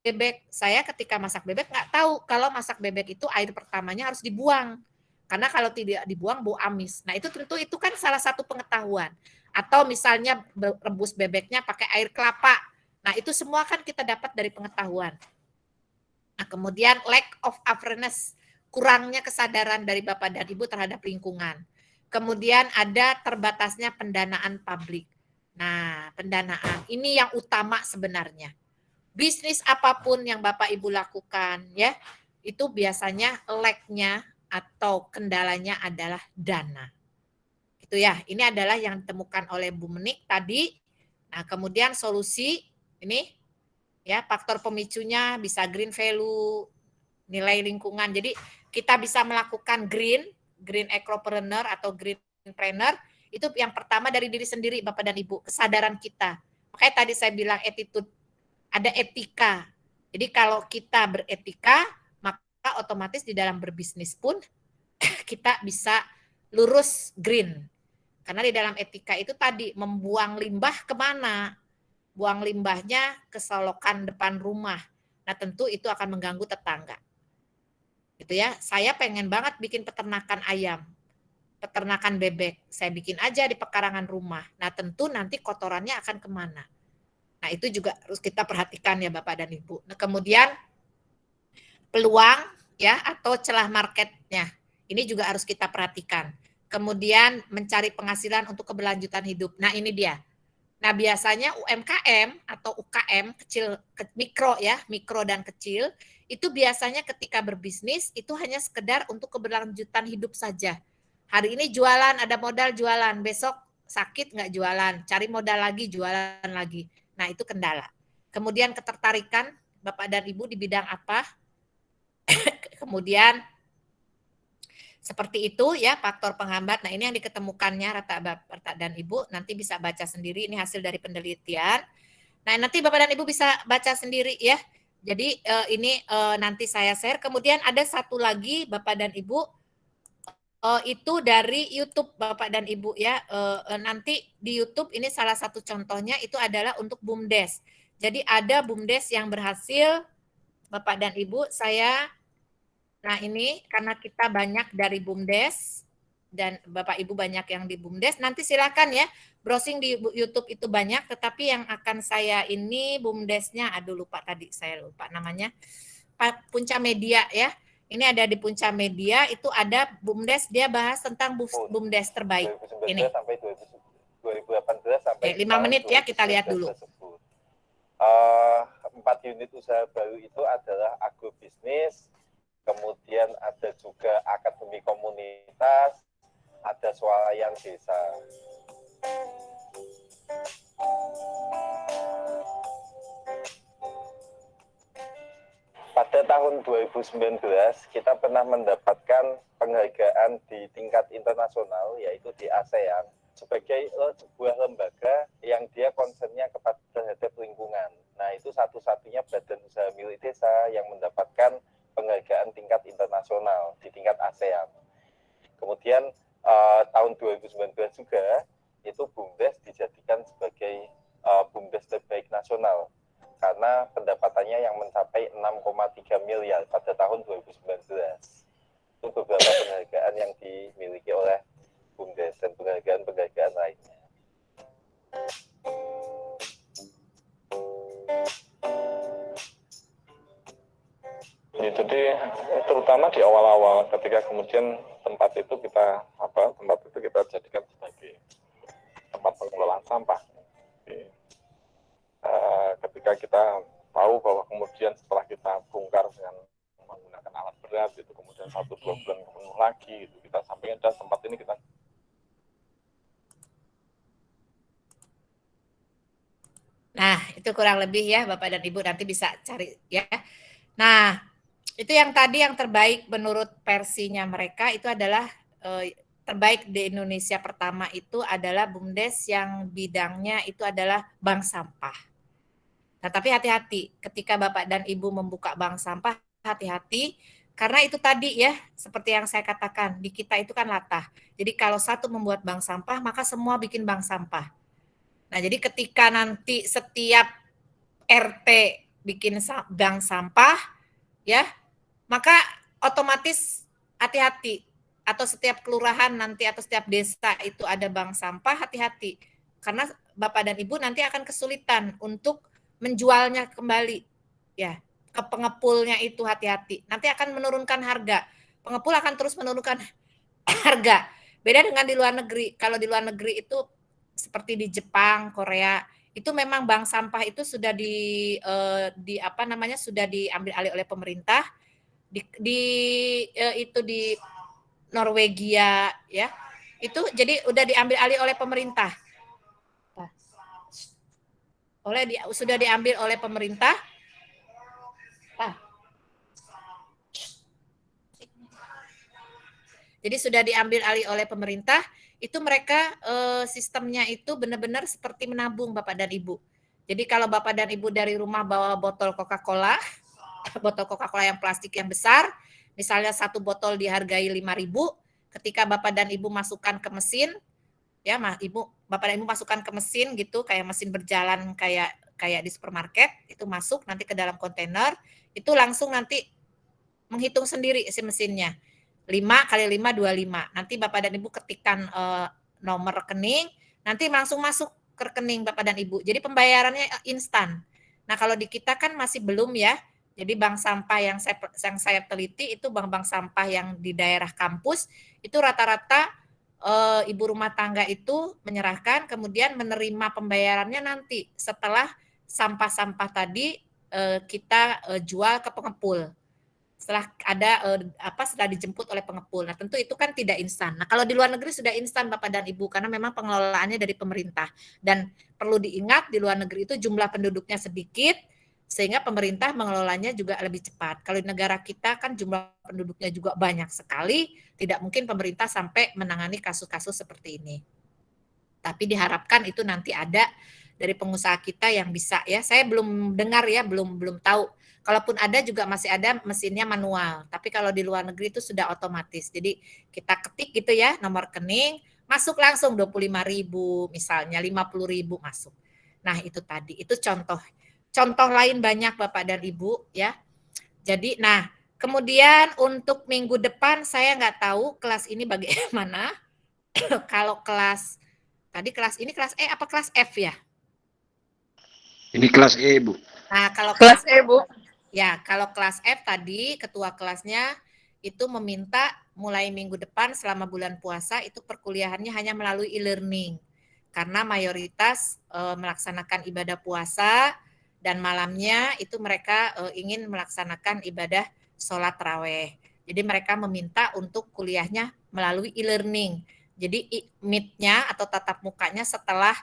bebek, saya ketika masak bebek nggak tahu kalau masak bebek itu air pertamanya harus dibuang. Karena kalau tidak dibuang bau amis. Nah, itu tentu itu kan salah satu pengetahuan. Atau misalnya rebus bebeknya pakai air kelapa. Nah, itu semua kan kita dapat dari pengetahuan. Nah, kemudian lack of awareness, kurangnya kesadaran dari Bapak dan Ibu terhadap lingkungan. Kemudian ada terbatasnya pendanaan publik. Nah, pendanaan ini yang utama sebenarnya. Bisnis apapun yang Bapak Ibu lakukan ya, itu biasanya lag-nya atau kendalanya adalah dana. Itu ya, ini adalah yang ditemukan oleh Bu Menik tadi. Nah, kemudian solusi ini ya, faktor pemicunya bisa green value, nilai lingkungan. Jadi kita bisa melakukan green ecopreneur atau greenpreneur, itu yang pertama dari diri sendiri Bapak dan Ibu, kesadaran kita. Makanya tadi saya bilang attitude, ada etika. Jadi kalau kita beretika, maka otomatis di dalam berbisnis pun kita bisa lurus green. Karena di dalam etika itu tadi membuang limbah kemana? Buang limbahnya ke selokan depan rumah. Nah, tentu itu akan mengganggu tetangga. Itu gitu ya. Saya pengen banget bikin peternakan ayam, peternakan bebek. Saya bikin aja di pekarangan rumah. Nah, tentu nanti kotorannya akan kemana. Nah, itu juga harus kita perhatikan ya Bapak dan Ibu. Nah, kemudian peluang ya atau celah marketnya. Ini juga harus kita perhatikan. Kemudian mencari penghasilan untuk keberlanjutan hidup. Nah, ini dia. Nah, biasanya UMKM atau UKM kecil mikro ya, mikro dan kecil itu biasanya ketika berbisnis itu hanya sekedar untuk keberlanjutan hidup saja. Hari ini jualan, ada modal jualan, besok sakit nggak jualan, cari modal lagi, jualan lagi. Nah, itu kendala. Kemudian ketertarikan Bapak dan Ibu di bidang apa? Kemudian seperti itu ya faktor penghambat. Nah, ini yang diketemukannya Bapak dan Ibu, nanti bisa baca sendiri, ini hasil dari penelitian. Nah, nanti Bapak dan Ibu bisa baca sendiri ya. Jadi ini nanti saya share. Kemudian ada satu lagi Bapak dan Ibu, itu dari YouTube Bapak dan Ibu ya. Nanti di YouTube ini salah satu contohnya itu adalah untuk BUMDes. Jadi ada BUMDes yang berhasil Bapak dan Ibu, nah ini karena kita banyak dari BUMDes dan Bapak Ibu banyak yang di BUMDes, nanti silakan ya browsing di YouTube itu banyak, tetapi yang akan saya ini BUMDesnya, lupa tadi saya lupa namanya, Punca Media ya. Ini ada di Punca Media, itu ada BUMDes, dia bahas tentang BUMDes terbaik. 2019 Ini. sampai 2018 sampai 5 menit ya, kita lihat dulu. 4 unit usaha baru itu adalah agrobisnis, kemudian ada juga akademi komunitas, ada swalayan desa. Pada tahun 2019 kita pernah mendapatkan penghargaan di tingkat internasional, yaitu di ASEAN, sebagai sebuah lembaga yang dia concernnya terhadap lingkungan. Nah, itu satu-satunya badan usaha milik desa yang mendapatkan penghargaan tingkat internasional di tingkat ASEAN. Kemudian tahun 2019 juga itu BUMDes dijadikan sebagai BUMDes terbaik nasional karena pendapatannya yang mencapai 6,3 miliar pada tahun 2019. Itu beberapa penghargaan yang dimiliki oleh BUMDes dan penghargaan-penghargaan lainnya. Jadi terutama di awal-awal ketika kemudian tempat itu kita jadikan sebagai tempat pengelolaan sampah. Ketika kita tahu bahwa kemudian setelah kita bongkar dengan menggunakan alat berat itu kemudian 1-2 bulan penuh lagi itu kita sampaikan ada tempat ini kita. Nah, itu kurang lebih ya Bapak dan Ibu, nanti bisa cari ya. Nah, itu yang tadi yang terbaik menurut versinya mereka itu adalah terbaik di Indonesia pertama itu adalah BUMDes yang bidangnya itu adalah bank sampah. Nah, tapi hati-hati ketika Bapak dan Ibu membuka bank sampah, hati-hati karena itu tadi ya seperti yang saya katakan di kita itu kan latah. Jadi kalau satu membuat bank sampah maka semua bikin bank sampah. Nah, jadi ketika nanti setiap RT bikin bank sampah ya, maka otomatis hati-hati, atau setiap kelurahan nanti atau setiap desa itu ada bank sampah, hati-hati karena Bapak dan Ibu nanti akan kesulitan untuk menjualnya kembali ya, ke pengepulnya itu hati-hati, nanti akan menurunkan harga, pengepul akan terus menurunkan harga. Beda dengan di luar negeri. Kalau di luar negeri itu seperti di Jepang, Korea, itu memang bank sampah itu sudah sudah diambil alih oleh pemerintah. Itu di Norwegia ya. Itu jadi udah diambil alih oleh pemerintah. Sudah diambil oleh pemerintah. Jadi sudah diambil alih oleh pemerintah, itu mereka sistemnya itu benar-benar seperti menabung Bapak dan Ibu. Jadi kalau Bapak dan Ibu dari rumah bawa botol Coca-Cola, botol Coca-Cola yang plastik yang besar, misalnya satu botol dihargai 5.000, ketika Bapak dan Ibu masukkan ke mesin, ya Bapak dan Ibu masukkan ke mesin gitu, kayak mesin berjalan kayak di supermarket, itu masuk nanti ke dalam kontainer, itu langsung nanti menghitung sendiri si mesinnya. 5 kali 5, 25. Nanti Bapak dan Ibu ketikkan nomor rekening, nanti langsung masuk ke rekening Bapak dan Ibu. Jadi pembayarannya instan. Nah, kalau di kita kan masih belum ya. Jadi bank sampah yang saya teliti itu bank-bank sampah yang di daerah kampus itu rata-rata ibu rumah tangga itu menyerahkan, kemudian menerima pembayarannya nanti setelah sampah-sampah tadi kita jual ke pengepul. Setelah ada setelah dijemput oleh pengepul. Nah, tentu itu kan tidak instan. Nah, kalau di luar negeri sudah instan Bapak dan Ibu karena memang pengelolaannya dari pemerintah. Dan perlu diingat di luar negeri itu jumlah penduduknya sedikit sehingga pemerintah mengelolanya juga lebih cepat. Kalau di negara kita kan jumlah penduduknya juga banyak sekali, tidak mungkin pemerintah sampai menangani kasus-kasus seperti ini. Tapi diharapkan itu nanti ada dari pengusaha kita yang bisa ya. Saya belum dengar ya, belum tahu. Kalaupun ada juga masih ada mesinnya manual. Tapi kalau di luar negeri itu sudah otomatis. Jadi kita ketik gitu ya nomor rekening, masuk langsung 25.000 misalnya 50.000 masuk. Nah, itu tadi. Itu contoh lain banyak Bapak dan Ibu ya. Jadi kemudian untuk minggu depan saya nggak tahu kelas ini bagaimana. Kalau kelas ini kelas E apa kelas F ya? Ini kelas E, Bu. Nah, kalau Kelas E, Bu. Ya, kalau kelas F tadi ketua kelasnya itu meminta mulai minggu depan selama bulan puasa itu perkuliahannya hanya melalui e-learning. Karena mayoritas melaksanakan ibadah puasa dan malamnya itu mereka ingin melaksanakan ibadah sholat taraweh. Jadi mereka meminta untuk kuliahnya melalui e-learning. Jadi meet-nya atau tatap mukanya setelah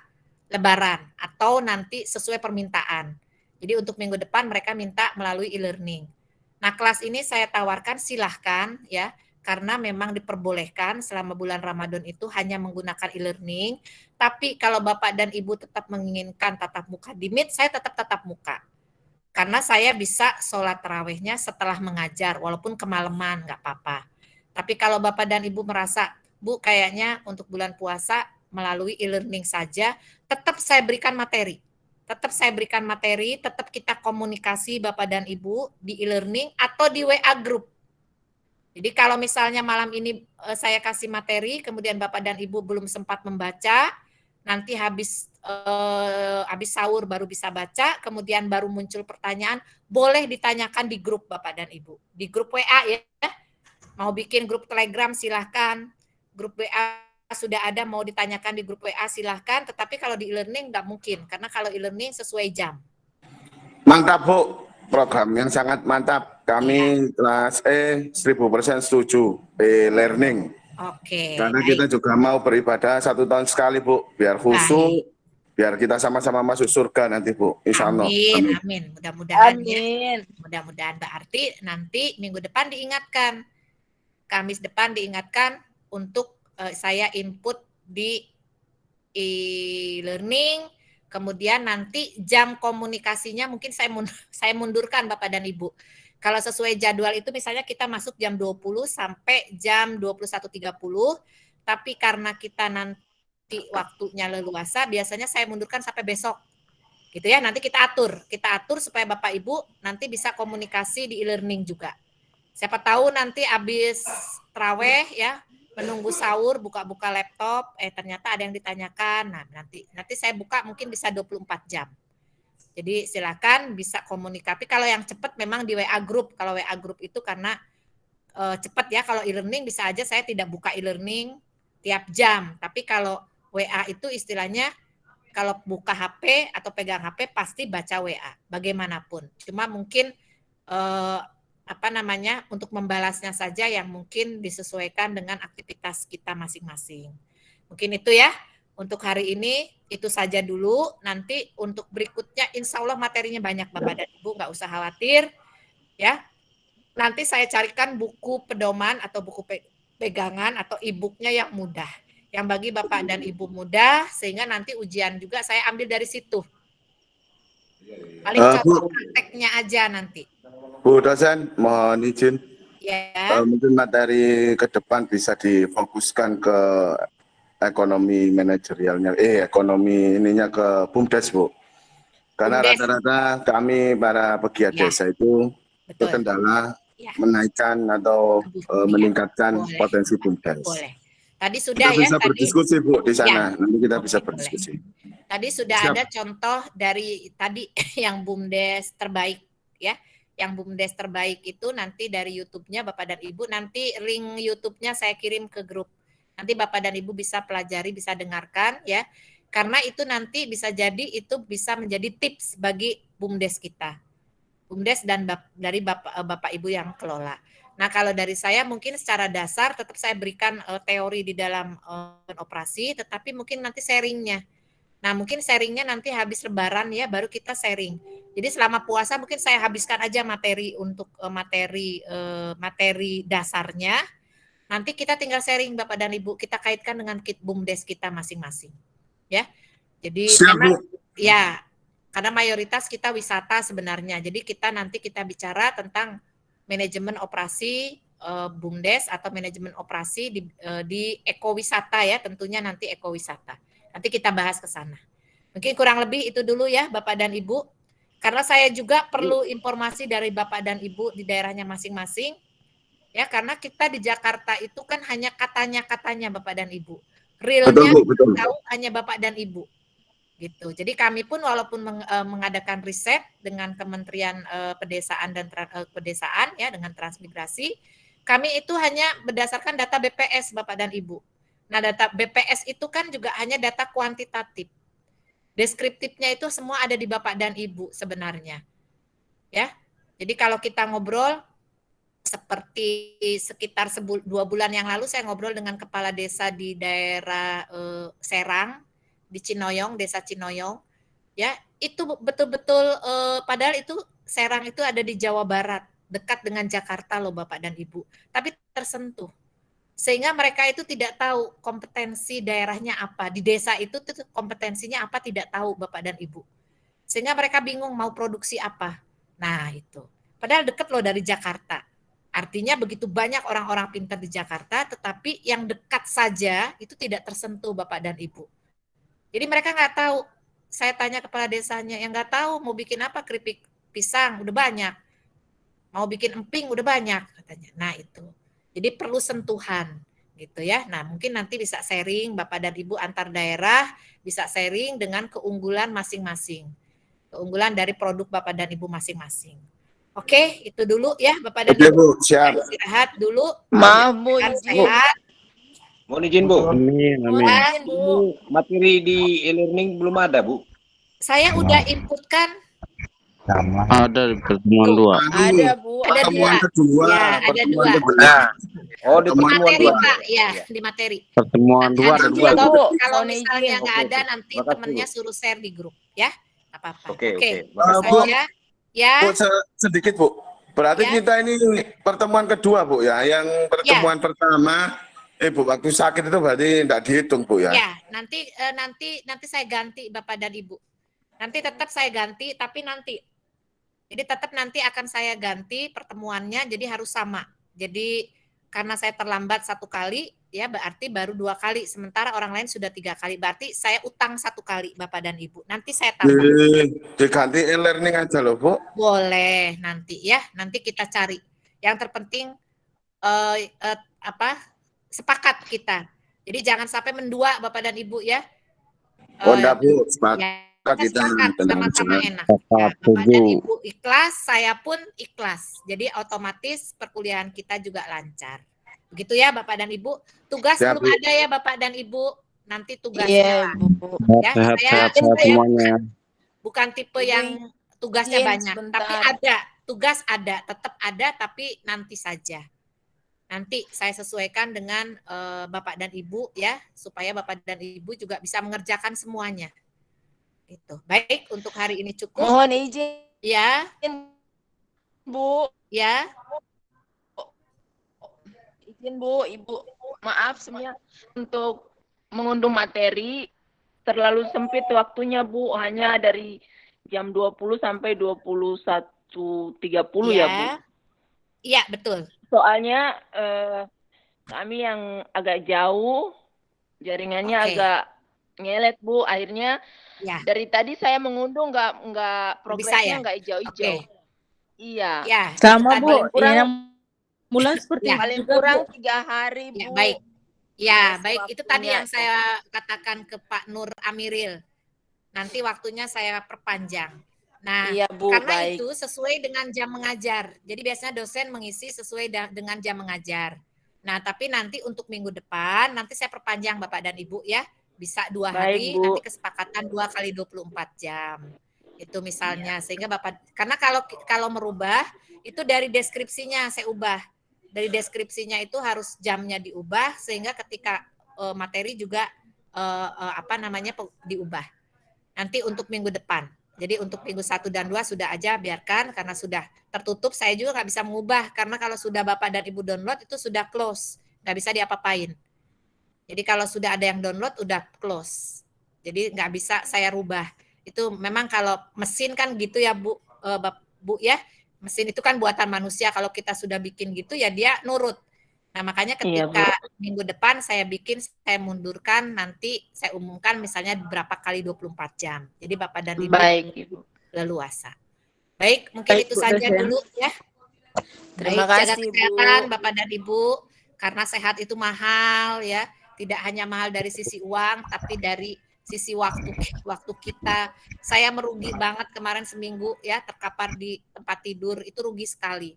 Lebaran atau nanti sesuai permintaan. Jadi untuk minggu depan mereka minta melalui e-learning. Nah, kelas ini saya tawarkan silahkan ya, karena memang diperbolehkan selama bulan Ramadan itu hanya menggunakan e-learning. Tapi kalau Bapak dan Ibu tetap menginginkan tatap muka di Meet, saya tetap tatap muka. Karena saya bisa sholat tarawihnya setelah mengajar, walaupun kemalaman, nggak apa-apa. Tapi kalau Bapak dan Ibu merasa, Bu, kayaknya untuk bulan puasa melalui e-learning saja, tetap saya berikan materi. Tetap kita komunikasi Bapak dan Ibu di e-learning atau di WA group. Jadi kalau misalnya malam ini saya kasih materi, kemudian Bapak dan Ibu belum sempat membaca, nanti habis sahur baru bisa baca, kemudian baru muncul pertanyaan, boleh ditanyakan di grup Bapak dan Ibu. Di grup WA ya, mau bikin grup Telegram silahkan, grup WA sudah ada, mau ditanyakan di grup WA silahkan, tetapi kalau di e-learning nggak mungkin, karena kalau e-learning sesuai jam. Mantap, Bu. Program yang sangat mantap. Kami kelas E 1000% setuju e-learning. Oke. Karena kita juga mau beribadah 1 tahun sekali, Bu. Biar khusyuk, biar kita sama-sama masuk surga nanti, Bu. Insya Allah. Amin. Mudah-mudahan ya. Amin. Mudah-mudahan berarti nanti minggu depan diingatkan. Kamis depan diingatkan untuk saya input di e-learning. Kemudian nanti jam komunikasinya mungkin saya mundurkan Bapak dan Ibu. Kalau sesuai jadwal itu misalnya kita masuk jam 20 sampai jam 21.30, tapi karena kita nanti waktunya leluasa, biasanya saya mundurkan sampai besok. Gitu ya, nanti kita atur supaya Bapak Ibu nanti bisa komunikasi di e-learning juga. Siapa tahu nanti habis taraweh ya, menunggu sahur, buka-buka laptop, ternyata ada yang ditanyakan. Nah, nanti saya buka mungkin bisa 24 jam. Jadi silakan bisa komunikasi. Kalau yang cepat memang di WA group. Kalau WA group itu karena cepat ya. Kalau e-learning bisa aja saya tidak buka e-learning tiap jam. Tapi kalau WA itu istilahnya kalau buka HP atau pegang HP pasti baca WA. Bagaimanapun. Cuma mungkin untuk membalasnya saja yang mungkin disesuaikan dengan aktivitas kita masing-masing. Mungkin itu ya untuk hari ini, itu saja dulu. Nanti untuk berikutnya insya Allah materinya banyak Bapak dan Ibu, nggak usah khawatir ya. Nanti saya carikan buku pedoman atau buku pegangan atau e-booknya yang mudah, yang bagi Bapak dan Ibu mudah, sehingga nanti ujian juga saya ambil dari situ. Paling contoh prakteknya aja nanti. Bu dosen, mohon izin. Ya. Mungkin materi ke depan bisa difokuskan ke ekonomi manajerialnya, ekonomi ininya ke BUMDes, Bu. Karena rata-rata kami para pegiat desa itu terkendala Ya. menaikkan atau meningkatkan Boleh. potensi BUMDes. Boleh. Tadi Kita sudah ya bisa tadi. berdiskusi Bu di sana. Ya. Nanti kita bisa Oke, boleh. berdiskusi. Tadi sudah Siap. ada contoh dari tadi yang BUMDes terbaik ya. Yang BUMDes terbaik itu nanti dari YouTube-nya Bapak dan Ibu, nanti link YouTube-nya saya kirim ke grup. Nanti Bapak dan Ibu bisa pelajari, bisa dengarkan ya. Karena itu nanti bisa jadi itu bisa menjadi tips bagi BUMDes kita. BUMDes dan dari Bapak Ibu yang kelola. Nah, kalau dari saya mungkin secara dasar tetap saya berikan teori di dalam operasi, tetapi mungkin nanti sharingnya. Nah, mungkin sharingnya nanti habis Lebaran ya, baru kita sharing. Jadi selama puasa mungkin saya habiskan aja materi untuk materi dasarnya. Nanti kita tinggal sharing Bapak dan Ibu, kita kaitkan dengan kit BUMDes kita masing-masing. Ya. Jadi Siap, memang Bu. ya, karena mayoritas kita wisata sebenarnya. Jadi kita nanti kita bicara tentang manajemen operasi BUMDes atau manajemen operasi di ekowisata ya, tentunya nanti ekowisata. Nanti kita bahas ke sana. Mungkin kurang lebih itu dulu ya Bapak dan Ibu. Karena saya juga perlu informasi dari Bapak dan Ibu di daerahnya masing-masing. Ya, karena kita di Jakarta itu kan hanya katanya-katanya Bapak dan Ibu. Realnya Betul. tahu hanya Bapak dan Ibu. Gitu. Jadi kami pun walaupun mengadakan riset dengan Kementerian Pedesaan dan Pedesaan ya dengan transmigrasi, kami itu hanya berdasarkan data BPS Bapak dan Ibu. Nah, data BPS itu kan juga hanya data kuantitatif. Deskriptifnya itu semua ada di Bapak dan Ibu sebenarnya. Ya. Jadi kalau kita ngobrol seperti sekitar 2 bulan yang lalu saya ngobrol dengan kepala desa di daerah Serang, di Cinoyong, desa Cinoyong, ya itu betul-betul padahal itu Serang itu ada di Jawa Barat, dekat dengan Jakarta loh Bapak dan Ibu, tapi tersentuh. Sehingga mereka itu tidak tahu kompetensi daerahnya apa, di desa itu kompetensinya apa tidak tahu Bapak dan Ibu. Sehingga mereka bingung mau produksi apa. Nah itu, padahal dekat loh dari Jakarta. Artinya begitu banyak orang-orang pintar di Jakarta, tetapi yang dekat saja itu tidak tersentuh Bapak dan Ibu. Jadi mereka nggak tahu. Saya tanya kepala desanya, yang nggak tahu mau bikin apa, keripik pisang udah banyak, mau bikin emping udah banyak katanya. Nah itu, jadi perlu sentuhan gitu ya. Nah mungkin nanti bisa sharing Bapak dan Ibu antar daerah, bisa sharing dengan keunggulan masing-masing, keunggulan dari produk Bapak dan Ibu masing-masing. Oke, itu dulu ya Bapak dan Oke, Ibu. Bu, siap. Istirahat dulu. Maaf Bu, Sehat. Mohon izin Bu. Amin. izin Bu. Ini materi di e-learning belum ada Bu. Saya udah inputkan. Ada di pertemuan 2. Ada Bu. Ada Pertemuan dua. kedua. Ya, ada Pertemuan dua. kedua. Oh, di Di pertemuan materi 2. Pak, ya di materi. Pertemuan 2 ada Nanti 2. Bu. kalau Mohon misalnya izin. nggak Oke, ada, oke. nanti Makasih, temennya Bu. suruh share di grup, ya. Nggak apa-apa. Oke. Itu Bu. saja. Ya, Bu, sedikit Bu. Berarti Ya. kita ini pertemuan kedua Bu ya. Yang pertemuan pertama, Bu waktu sakit itu berarti tidak dihitung Bu ya. ya. Nanti saya ganti Bapak dan Ibu. Nanti tetap saya ganti, tapi nanti. Jadi tetap nanti akan saya ganti pertemuannya, jadi harus sama. Jadi karena saya terlambat 1 kali, ya berarti baru 2 kali. Sementara orang lain sudah 3 kali. Berarti saya utang 1 kali Bapak dan Ibu. Nanti saya tambah. Diganti e-learning aja loh Bu. Boleh nanti ya. Nanti kita cari. Yang terpenting sepakat kita. Jadi jangan sampai mendua Bapak dan Ibu ya. Oh enggak Bu, Ya, kita sepakat tenang sama-sama aja. enak. Sepakat, Ya, Bapak dan setuju. Ibu ikhlas, saya pun ikhlas. Jadi otomatis perkuliahan kita juga lancar. Begitu ya Bapak dan Ibu. Tugas Siap, belum Bu. ada ya Bapak dan Ibu. Nanti tugasnya. Iya Bu. Ya, Sehat saya semuanya. bukan tipe Ibu yang tugasnya izin banyak, sebentar. tapi ada. Tugas ada, tetap ada, tapi nanti saja. Nanti saya sesuaikan dengan Bapak dan Ibu ya, supaya Bapak dan Ibu juga bisa mengerjakan semuanya. Itu. Baik, untuk hari ini cukup. Mohon izin Ya, Bu. ya. Izin Bu, Ibu. Maaf sebenarnya untuk mengunduh materi terlalu sempit waktunya Bu, hanya dari jam 20 sampai 21.30 ya Bu. Iya, betul. Soalnya kami yang agak jauh, jaringannya Oke. agak ngelet Bu. Akhirnya Ya. dari tadi saya mengunduh nggak Bisa ya? progresnya nggak hijau-hijau. Oke. Iya. Ya, Sama itu Bu, tadi. kurang ini Mulai seperti Ya. itu Paling juga, Bu. kurang 3 hari, Ya, Bu. baik. Ya, Kasih baik. Itu tadi waktunya. yang saya katakan ke Pak Nur Amiril. Nanti waktunya saya perpanjang. Nah, Iya, Bu, karena baik. itu sesuai dengan jam mengajar. Jadi biasanya dosen mengisi sesuai dengan jam mengajar. Nah, tapi nanti untuk minggu depan, nanti saya perpanjang Bapak dan Ibu ya. Bisa 2 hari, Baik, Bu. nanti kesepakatan 2 kali 24 jam. Itu misalnya. Sehingga Bapak, karena kalau merubah, itu dari deskripsinya saya ubah. Dari deskripsinya itu harus jamnya diubah, sehingga ketika materi juga diubah. Nanti untuk minggu depan. Jadi untuk minggu 1 dan 2 sudah aja biarkan karena sudah tertutup. Saya juga nggak bisa mengubah karena kalau sudah Bapak dan Ibu download itu sudah close, nggak bisa diapa-apain. Jadi kalau sudah ada yang download udah close. Jadi nggak bisa saya rubah. Itu memang kalau mesin kan gitu ya Bu, Bu ya. Mesin itu kan buatan manusia. Kalau kita sudah bikin gitu ya dia nurut. Nah, makanya Iya, Bu. ketika minggu depan saya bikin, saya mundurkan, nanti saya umumkan misalnya berapa kali 24 jam. Jadi Bapak dan Ibu Baik, Ibu. leluasa. Baik, mungkin Baik, itu Bu saja dosen. dulu ya. Terima Baik, jaga kasih, kesehatan Bu. Bapak dan Ibu, karena sehat itu mahal ya. Tidak hanya mahal dari sisi uang, tapi dari sisi waktu kita. Saya merugi banget kemarin seminggu ya, terkapar di tempat tidur, itu rugi sekali.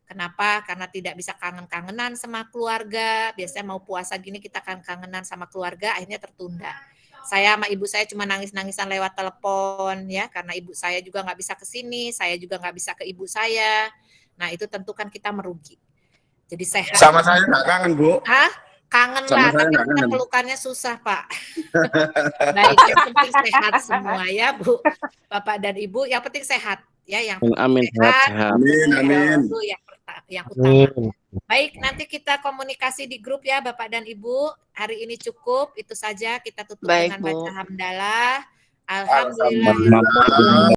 Kenapa? Karena tidak bisa kangen-kangenan sama keluarga. Biasanya mau puasa gini kita kangen-kangenan sama keluarga, akhirnya tertunda. Saya sama ibu saya cuma nangis-nangisan lewat telepon ya, karena ibu saya juga nggak bisa ke sini, saya juga nggak bisa ke ibu saya. Nah itu tentu kan kita merugi. Jadi sehat. Sama saya nggak kangen, Bu. Hah? Kangen Sama lah, saya tapi nggak kita kangen. pelukannya susah Pak. Baik, yang penting sehat semua ya Bu, Bapak dan Ibu. Yang penting sehat ya, yang penting Amin, sehat. Amin, amin. Itu yang utama. Baik, nanti kita komunikasi di grup ya Bapak dan Ibu. Hari ini cukup, itu saja kita tutup Baik, dengan Bu. baca hamdalah. Alhamdulillah. Alhamdulillah.